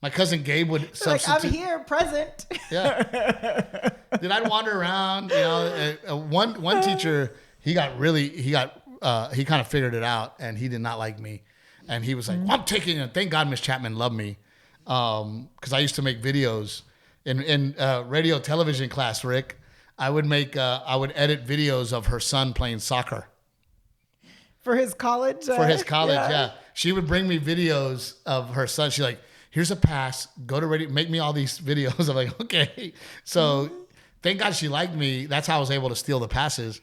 my cousin Gabe would substitute. Like, I'm here, present. Yeah. Did I wander around? You know, one teacher, he kind of figured it out, and he did not like me. And he was like, well, I'm taking it. Thank God Miss Chapman loved me. Because I used to make videos in radio television class, Rick. I would edit videos of her son playing soccer. For his college? Yeah. She would bring me videos of her son. She's like, here's a pass. Go to radio. Make me all these videos. I'm like, okay. So thank God she liked me. That's how I was able to steal the passes.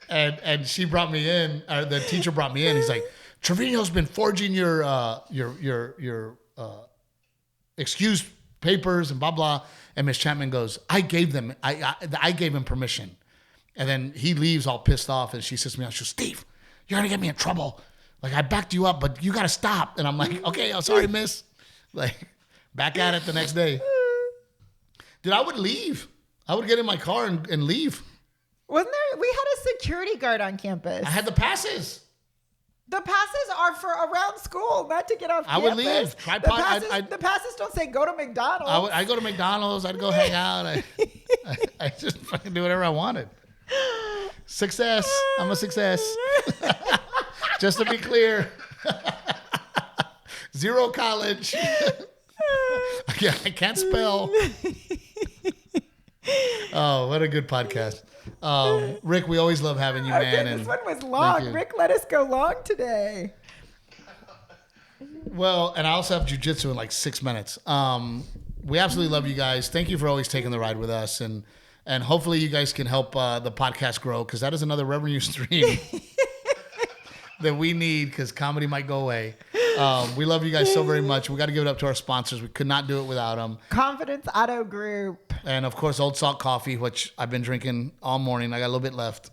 And she brought me in. The teacher brought me in. He's like, Trevino's been forging your excuse papers and blah blah. And Miss Chapman goes, I gave him permission. And then he leaves all pissed off, and she says to me, she goes, Steve, you're gonna get me in trouble. Like, I backed you up, but you gotta stop. And I'm like, okay, I'm sorry, miss. Like, back at it the next day. Dude, I would leave. I would get in my car and leave. Wasn't there? We had a security guard on campus. I had the passes. The passes are for around school, not to get off campus. I would leave. The passes don't say go to McDonald's. I'd go to McDonald's. I'd go hang out. I just fucking do whatever I wanted. Success. I'm a success. Just to be clear. 0 college. I can't spell. Oh, what a good podcast. Rick, we always love having you, man. This one was long. Rick let us go long today. Well, and I also have jiu-jitsu in like 6 minutes. We absolutely love you guys. Thank you for always taking the ride with us. And hopefully you guys can help the podcast grow, because that is another revenue stream that we need, because comedy might go away. We love you guys so very much. We got to give it up to our sponsors. We could not do it without them. Confidence Auto Group. And, of course, Old Salt Coffee, which I've been drinking all morning. I got a little bit left.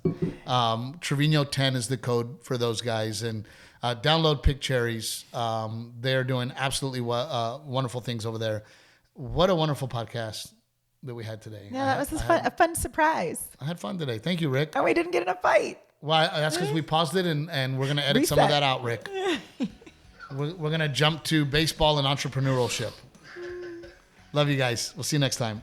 Trevino 10 is the code for those guys. And download Pick Cherries. They're doing absolutely wonderful things over there. What a wonderful podcast that we had today. Yeah, that was a fun surprise. I had fun today. Thank you, Rick. And we didn't get in a fight. Well, that's because we paused it, and we're going to edit some of that out, Rick. We're going to jump to baseball and entrepreneurship. Love you guys. We'll see you next time.